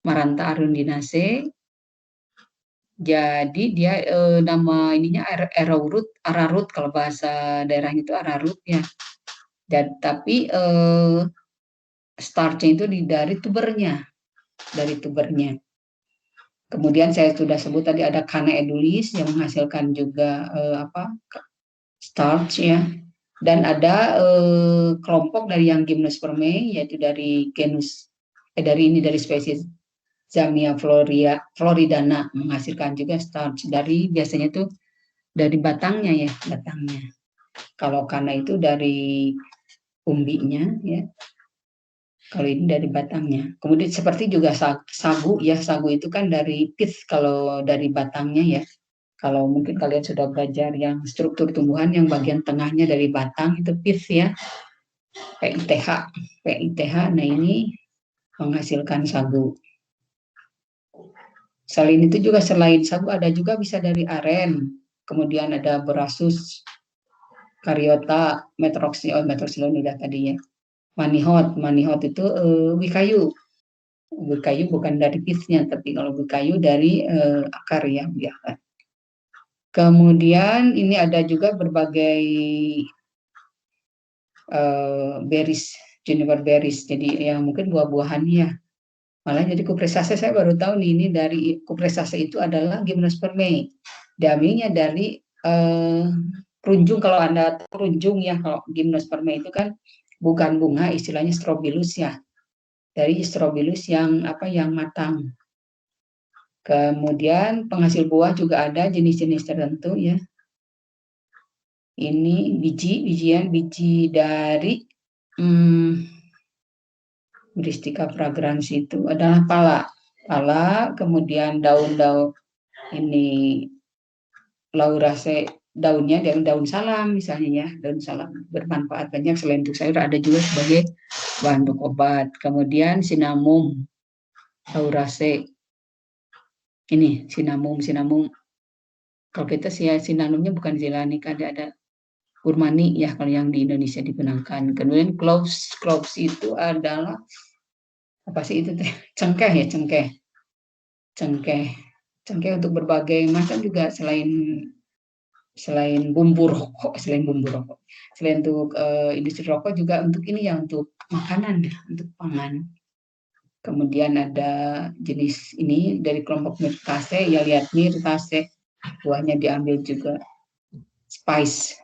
Maranta arundinacea. Jadi dia nama ininya ararut kalau bahasa daerahnya itu ararut ya. Dan tapi starchnya itu dari tubernya, Kemudian saya sudah sebut tadi ada Canna edulis yang menghasilkan juga starch ya. Dan ada kelompok dari yang Gymnospermae, yaitu dari genus dari spesies Zamia floridana menghasilkan juga starch biasanya tuh dari batangnya ya, Kalau kana itu dari umbinya, ya. Kalau ini dari batangnya. Kemudian seperti juga sagu, ya. Sagu itu kan dari pith kalau dari batangnya, ya. Kalau mungkin kalian sudah belajar yang struktur tumbuhan, yang bagian tengahnya dari batang itu pith, ya. PITH. PITH. Nah, ini menghasilkan sagu. Selain itu juga, selain sagu ada juga bisa dari aren. Kemudian ada Borassus, Karyota, Metrosylonida tadinya. Manihot itu wikayu. Wikayu bukan dari pithnya, tapi kalau wikayu dari akar, ya. Kemudian ini ada juga berbagai berries, juniper berries. Jadi yang mungkin buah-buahannya, ya. Malah jadi Cupressaceae saya baru tahu nih, ini dari Cupressaceae itu adalah Gymnospermae. Diambilnya dari runjung. Kalau Anda tahu runjung, ya, kalau Gymnospermae itu kan bukan bunga, istilahnya strobilus, ya. Dari strobilus yang matang. Kemudian penghasil buah juga ada jenis-jenis tertentu, ya. Ini biji dari Myristica fragrans itu adalah pala, kemudian daun-daun ini Lauraceae, daunnya dari daun salam misalnya, ya. Daun salam bermanfaat banyak, selain untuk sayur ada juga sebagai bahan untuk obat. Kemudian Cinnamomum Lauraceae, ini cinnamomum. Kalau kita sih cinnamomumnya bukan zilanik, ada urmani, ya, kalau yang di Indonesia digunakan. Kemudian cloves itu adalah apa sih itu? Cengkeh, ya, cengkeh untuk berbagai macam juga, selain bumbu rokok, selain untuk industri rokok juga, untuk ini, ya, untuk makanan, ya, untuk pangan. Kemudian ada jenis ini dari kelompok Myrtaceae, ya, lihat Myrtaceae, buahnya diambil juga. Spice.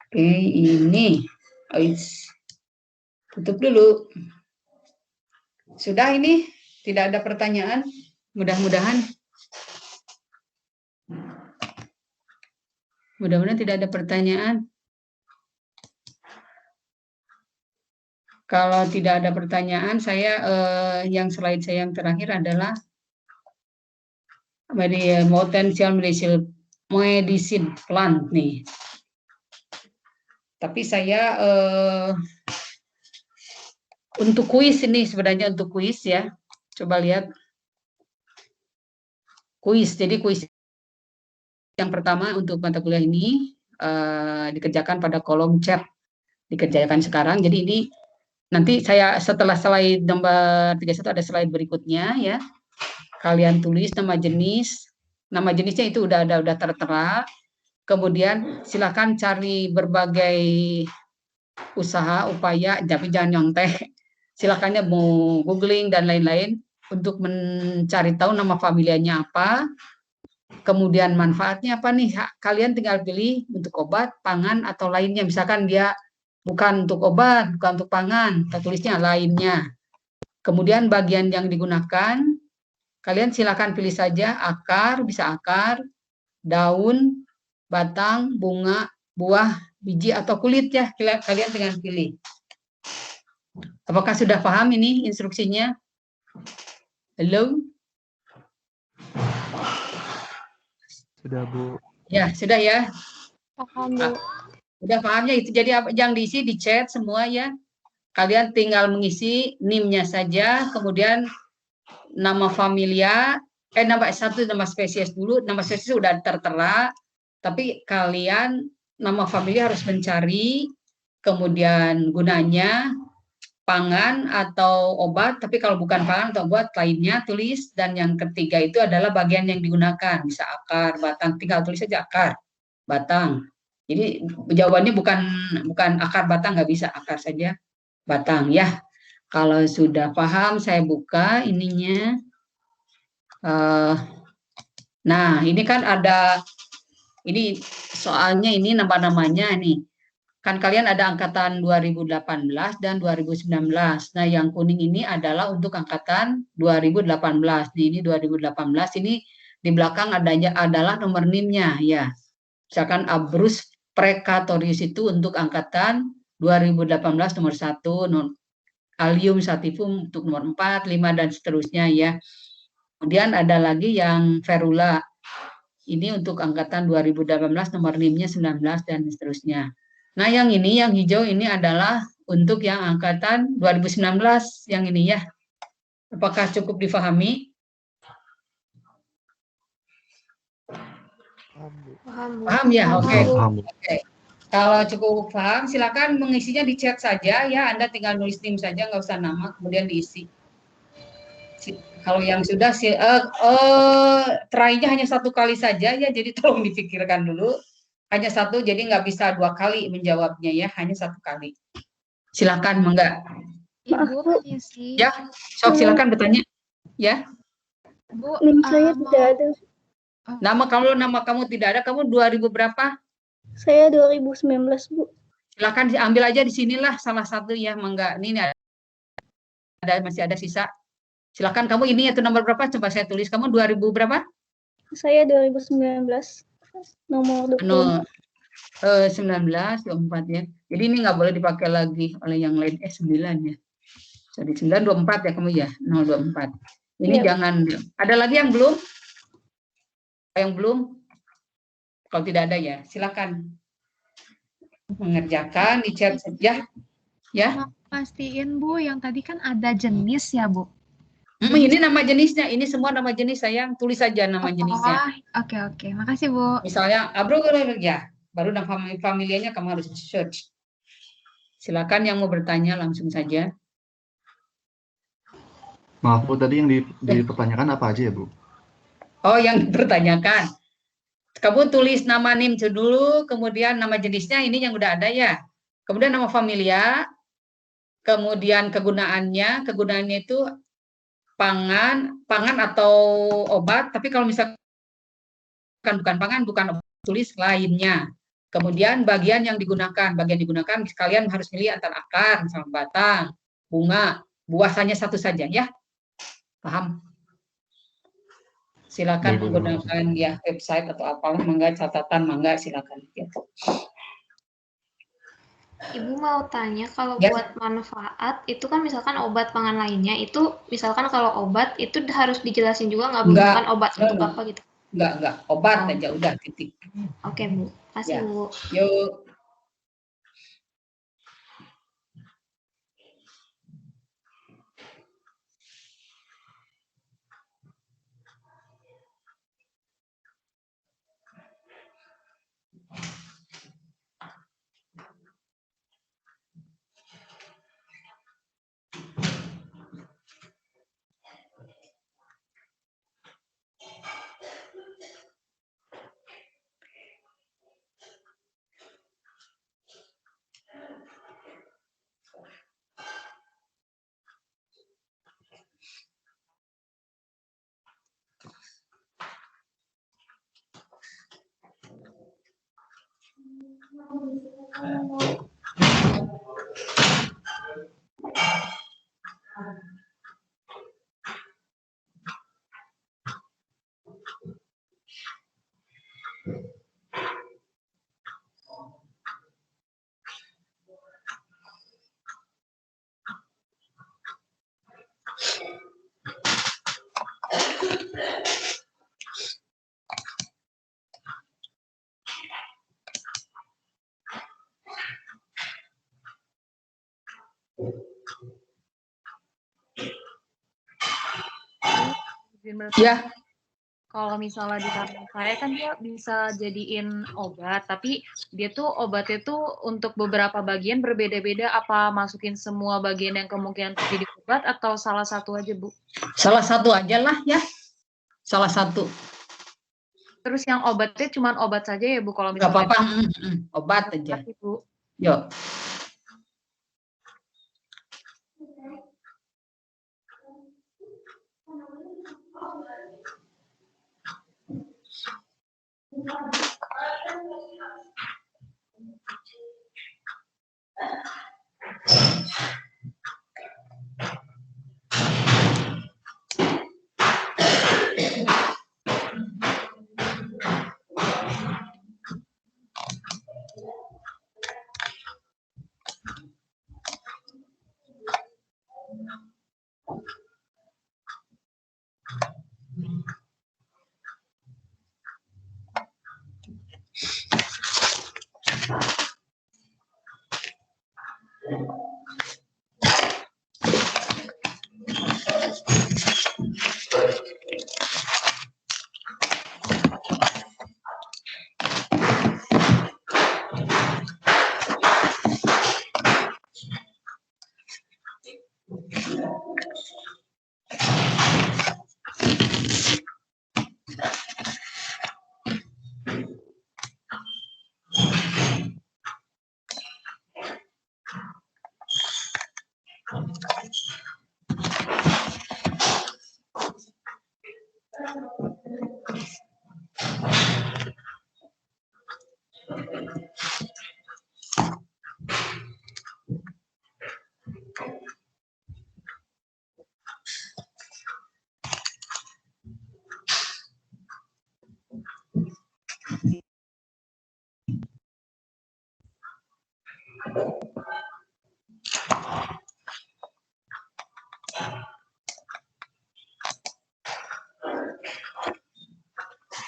Oke, ini tutup dulu. Sudah, ini tidak ada pertanyaan, mudah-mudahan tidak ada pertanyaan. Kalau tidak ada pertanyaan, saya yang slide saya yang terakhir adalah potential medicine plant, nih. Tapi saya untuk kuis ini, sebenarnya untuk kuis, ya. Coba lihat kuis. Jadi kuis yang pertama untuk mata kuliah ini dikerjakan pada kolom chat, dikerjakan sekarang. Jadi ini nanti saya setelah slide nomor 31 ada slide berikutnya, ya. Kalian tulis nama jenisnya itu udah tertera. Kemudian silakan cari berbagai usaha, upaya, tapi jangan nyontek. Silakannya mau googling dan lain-lain untuk mencari tahu nama familianya apa, kemudian manfaatnya apa nih. Kalian tinggal pilih untuk obat, pangan, atau lainnya. Misalkan dia bukan untuk obat, bukan untuk pangan, kita tulisnya lainnya. Kemudian bagian yang digunakan, kalian silakan pilih saja akar, bisa akar, daun, batang, bunga, buah, biji, atau kulit, ya. Kalian tinggal pilih. Apakah sudah paham ini instruksinya? Halo? Sudah, Bu. Ya, sudah, ya. Paham, Bu. Udah pahamnya itu. Jadi yang diisi di chat semua, ya. Kalian tinggal mengisi NIM-nya saja, kemudian nama familia, nama spesies dulu. Nama spesies sudah tertera, tapi kalian nama familia harus mencari, kemudian gunanya, pangan atau obat, tapi kalau bukan pangan atau obat lainnya tulis, dan yang ketiga itu adalah bagian yang digunakan, bisa akar, batang, tinggal tulis saja akar, batang. Jadi jawabannya bukan akar, batang, nggak bisa, akar saja, batang, ya. Kalau sudah paham, saya buka ininya. Nah, ini kan ada, ini soalnya ini nama-namanya nih. Kan kalian ada angkatan 2018 dan 2019. Nah, yang kuning ini adalah untuk angkatan 2018. Ini 2018, ini di belakang adalah nomor NIM-nya, ya. Misalkan abrus precatorius itu untuk angkatan 2018 nomor 1, Allium sativum untuk nomor 4, 5, dan seterusnya ya. Kemudian ada lagi yang ferula. Ini untuk angkatan 2018 nomor NIM-nya 19 dan seterusnya. Nah, yang ini yang hijau ini adalah untuk yang angkatan 2019 yang ini ya. Apakah cukup difahami? Paham ya? Oke. Oke. Kalau cukup paham, silakan mengisinya di chat saja ya. Anda tinggal nulis NIM saja, nggak usah nama, kemudian diisi. Kalau yang sudah try-nya hanya 1 kali saja ya, jadi tolong dipikirkan dulu. Hanya 1, jadi nggak bisa 2 kali menjawabnya ya, hanya 1 kali. Silakan, Mangga. Ibu permisi. Ya, sok silakan bertanya. Ya. Bu, NIM saya tidak ada. Nama kamu tidak ada, kamu 2000 berapa? Saya 2019, Bu. Silakan diambil aja di sinilah salah satu ya, Mangga. Ini masih ada sisa. Silakan kamu ini itu nomor berapa? Coba saya tulis. Kamu 2000 berapa? Saya 2019. Nomor 24. 19, 24 ya. Jadi ini nggak boleh dipakai lagi oleh yang lain. 9 ya. Sorry, 924 ya kamu ya. 024. Ini Iya. jangan. Ada lagi yang belum? Yang belum? Kalau tidak ada ya, silakan mengerjakan di chat saja. Ya. Mau pastiin Bu, yang tadi kan ada jenis ya Bu? Ini nama jenisnya, ini semua nama jenis sayang, tulis saja nama jenisnya. Oke. Makasih Bu. Misalnya abro ya, baru nama familianya kamu harus search. Silakan yang mau bertanya langsung saja. Maaf Bu, tadi yang dipertanyakan apa aja ya Bu? Oh, yang dipertanyakan. Kamu tulis nama NIM dulu, kemudian nama jenisnya ini yang udah ada ya. Kemudian nama familia, kemudian kegunaannya itu pangan atau obat, tapi kalau misalkan bukan pangan, bukan obat, tulis lainnya. Kemudian bagian digunakan sekalian harus pilih antara akar, misalnya batang, bunga, buah hanya satu saja ya. Paham? Silakan menggunakan ya website atau apalah, mangga catatan, mangga silakan. Ya. Ibu mau tanya, kalau Ya. buat manfaat itu kan misalkan obat pangan lainnya itu misalkan kalau obat itu harus dijelasin juga nggak Bu? Bukan obat untuk apa gitu? Enggak, obat aja udah titik. Oke Bu, kasih Ya. Bu. Yuk. Ya. Kalau misalnya di tangan saya kan dia bisa jadiin obat, tapi dia tuh obatnya tuh untuk beberapa bagian berbeda-beda. Apa masukin semua bagian yang kemungkinan jadi obat atau salah satu aja Bu? Salah satu aja lah ya. Salah satu. Terus yang obatnya cuma obat saja ya Bu? Kalau Nggak misalnya apa-apa, obat aja. Bu. Yuk.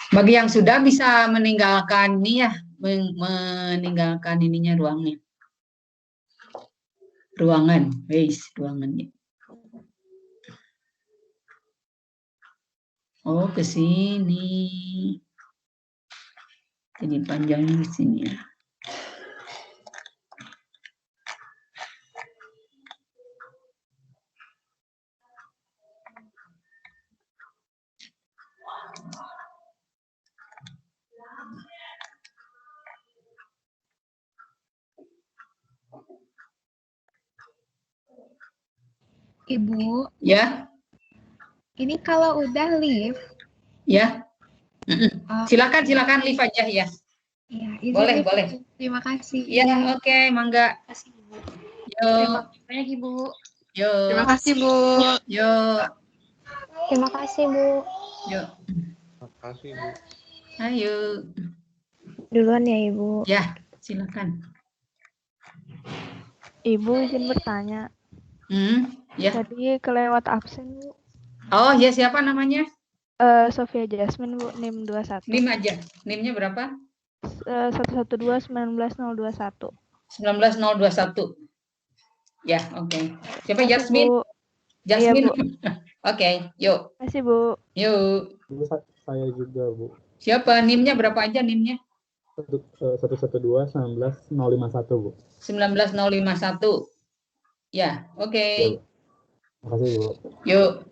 Bagi yang sudah bisa meninggalkan ini ya, meninggalkan ininya ruangan, ruangannya. Oh, ke sini. Jadi panjangnya di sini ya. Ibu, Ya, ini kalau udah live, ya. Silakan live aja ya. ya, izin Boleh, live. boleh. Terima kasih. Ya, oke, mangga. Kasih, Bu. Yo, Terima kasih banyak Ibu. yo, Terima kasih, Bu. yo, Terima kasih, Bu. yo. Terima kasih, Bu. Ayo. Duluan ya, Ibu. Ya, silakan. Ibu izin bertanya. Ya. Tadi kelewat absen, Bu. Oh, ya siapa namanya? Sofia Jasmine, Bu, NIM 21. NIM aja. NIM-nya berapa? 112-19-021. 19021. Ya, oke. Siapa Makasih, Jasmine? Bu. Jasmine. Iya, Bu. Oke, yuk. Makasih, Bu. Yuk. Bu, saya juga, Bu. Siapa? NIM-nya berapa aja NIM-nya? 112-19-051, Bu. 19051. Ya, oke. Ya, Bu. Makasih, Bu. Yuk.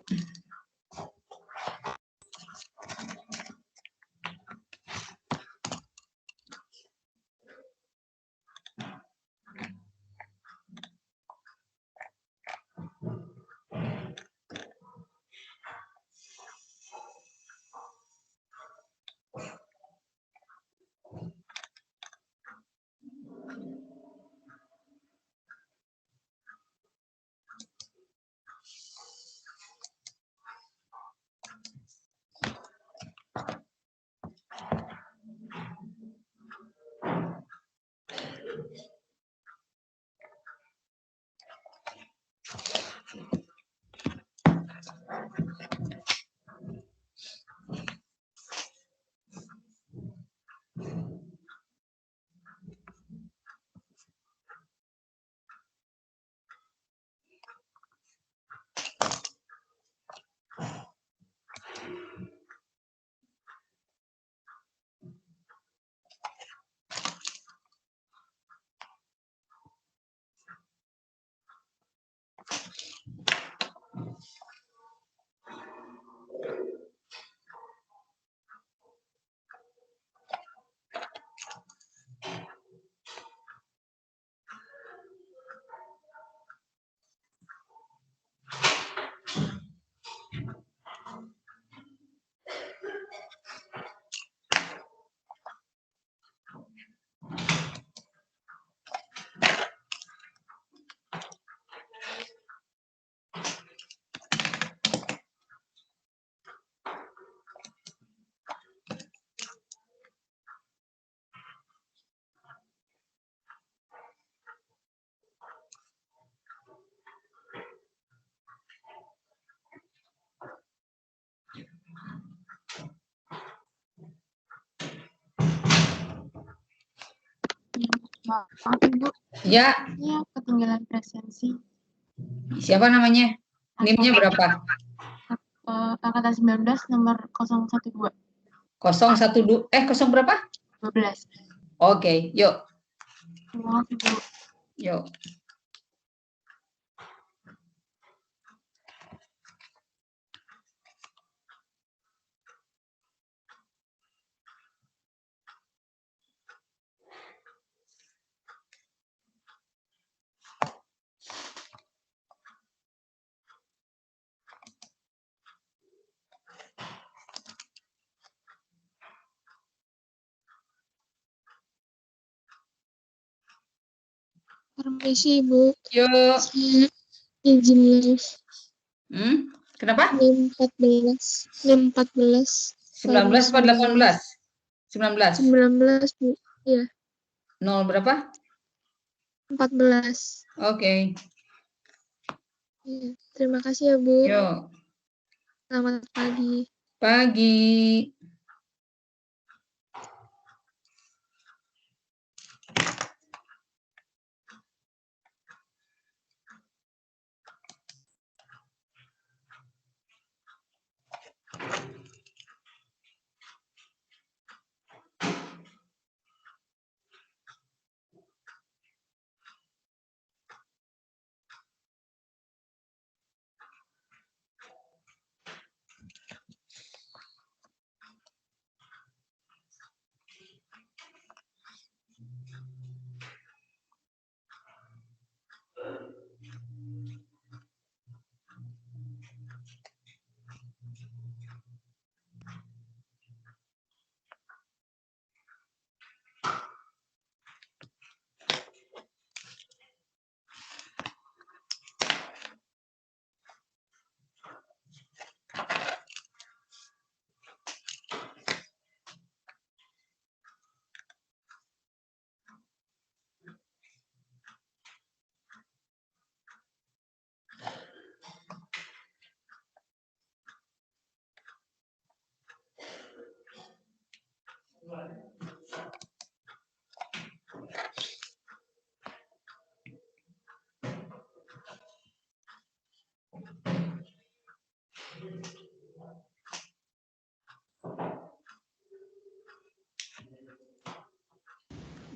Maaf Ibu, Ya, ini ketinggalan presensi. siapa namanya? NIM-nya berapa? Angkatan 19 nomor 012. 012, 0 berapa? 12. Oke, yuk. Maaf Ibu. Yuk. Permisi Ibu, Yuk. saya izin live. Kenapa? NIM 14. NIM 14. 19 atau 18? 19. 19 Bu. Iya, 0 berapa? 14. Oke. Iya, terima kasih ya Bu. Yuk. Selamat pagi. Pagi.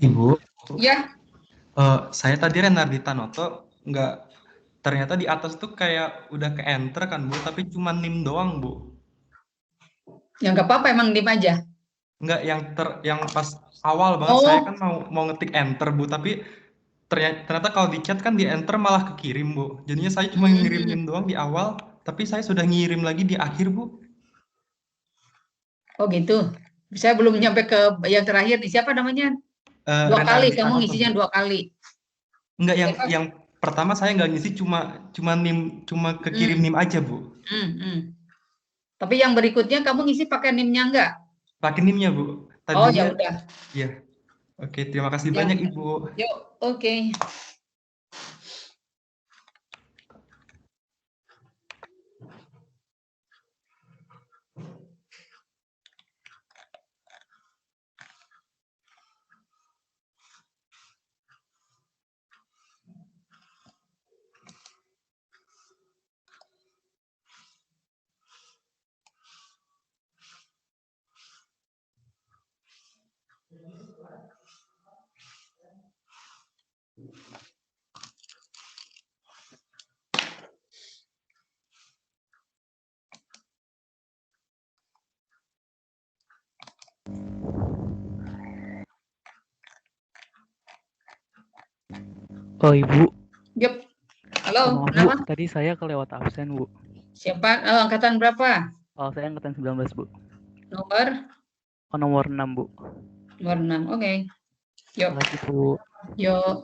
Ibu, Ya, saya tadi Renardi Tanoto, ternyata di atas tuh kayak udah ke enter kan Bu, tapi cuma NIM doang Bu. ya nggak apa-apa, emang diem aja. Nggak yang pas awal banget saya Oh, kan mau ngetik enter Bu, tapi ternyata kalau di chat kan di enter malah kekirim Bu. Jadinya saya cuma ngirim NIM doang di awal, tapi saya sudah ngirim lagi di akhir Bu. oh gitu. Saya belum nyampe ke yang terakhir. Di siapa namanya? 2 kali, Renardi kamu Tanoto ngisinya Bu. 2 kali. Nggak, Siapa? yang pertama saya nggak ngisi, cuma NIM, cuma kekirim NIM aja Bu. Tapi yang berikutnya kamu ngisi pakai NIM-nya enggak? Pakai NIM-nya Bu. Oh, ya Tadinya, udah. ya. Oke, terima kasih Ya. banyak Ibu. Yuk, oke. Oh Ibu, Yuk. Halo, maaf Bu, kenapa? tadi saya kelewat absen Bu. Siapa? Angkatan berapa? Oh saya angkatan 19 Bu. Nomor? Oh nomor 6 Bu. Nomor 6. Oke. Yuk. Terima kasih Bu. Yuk.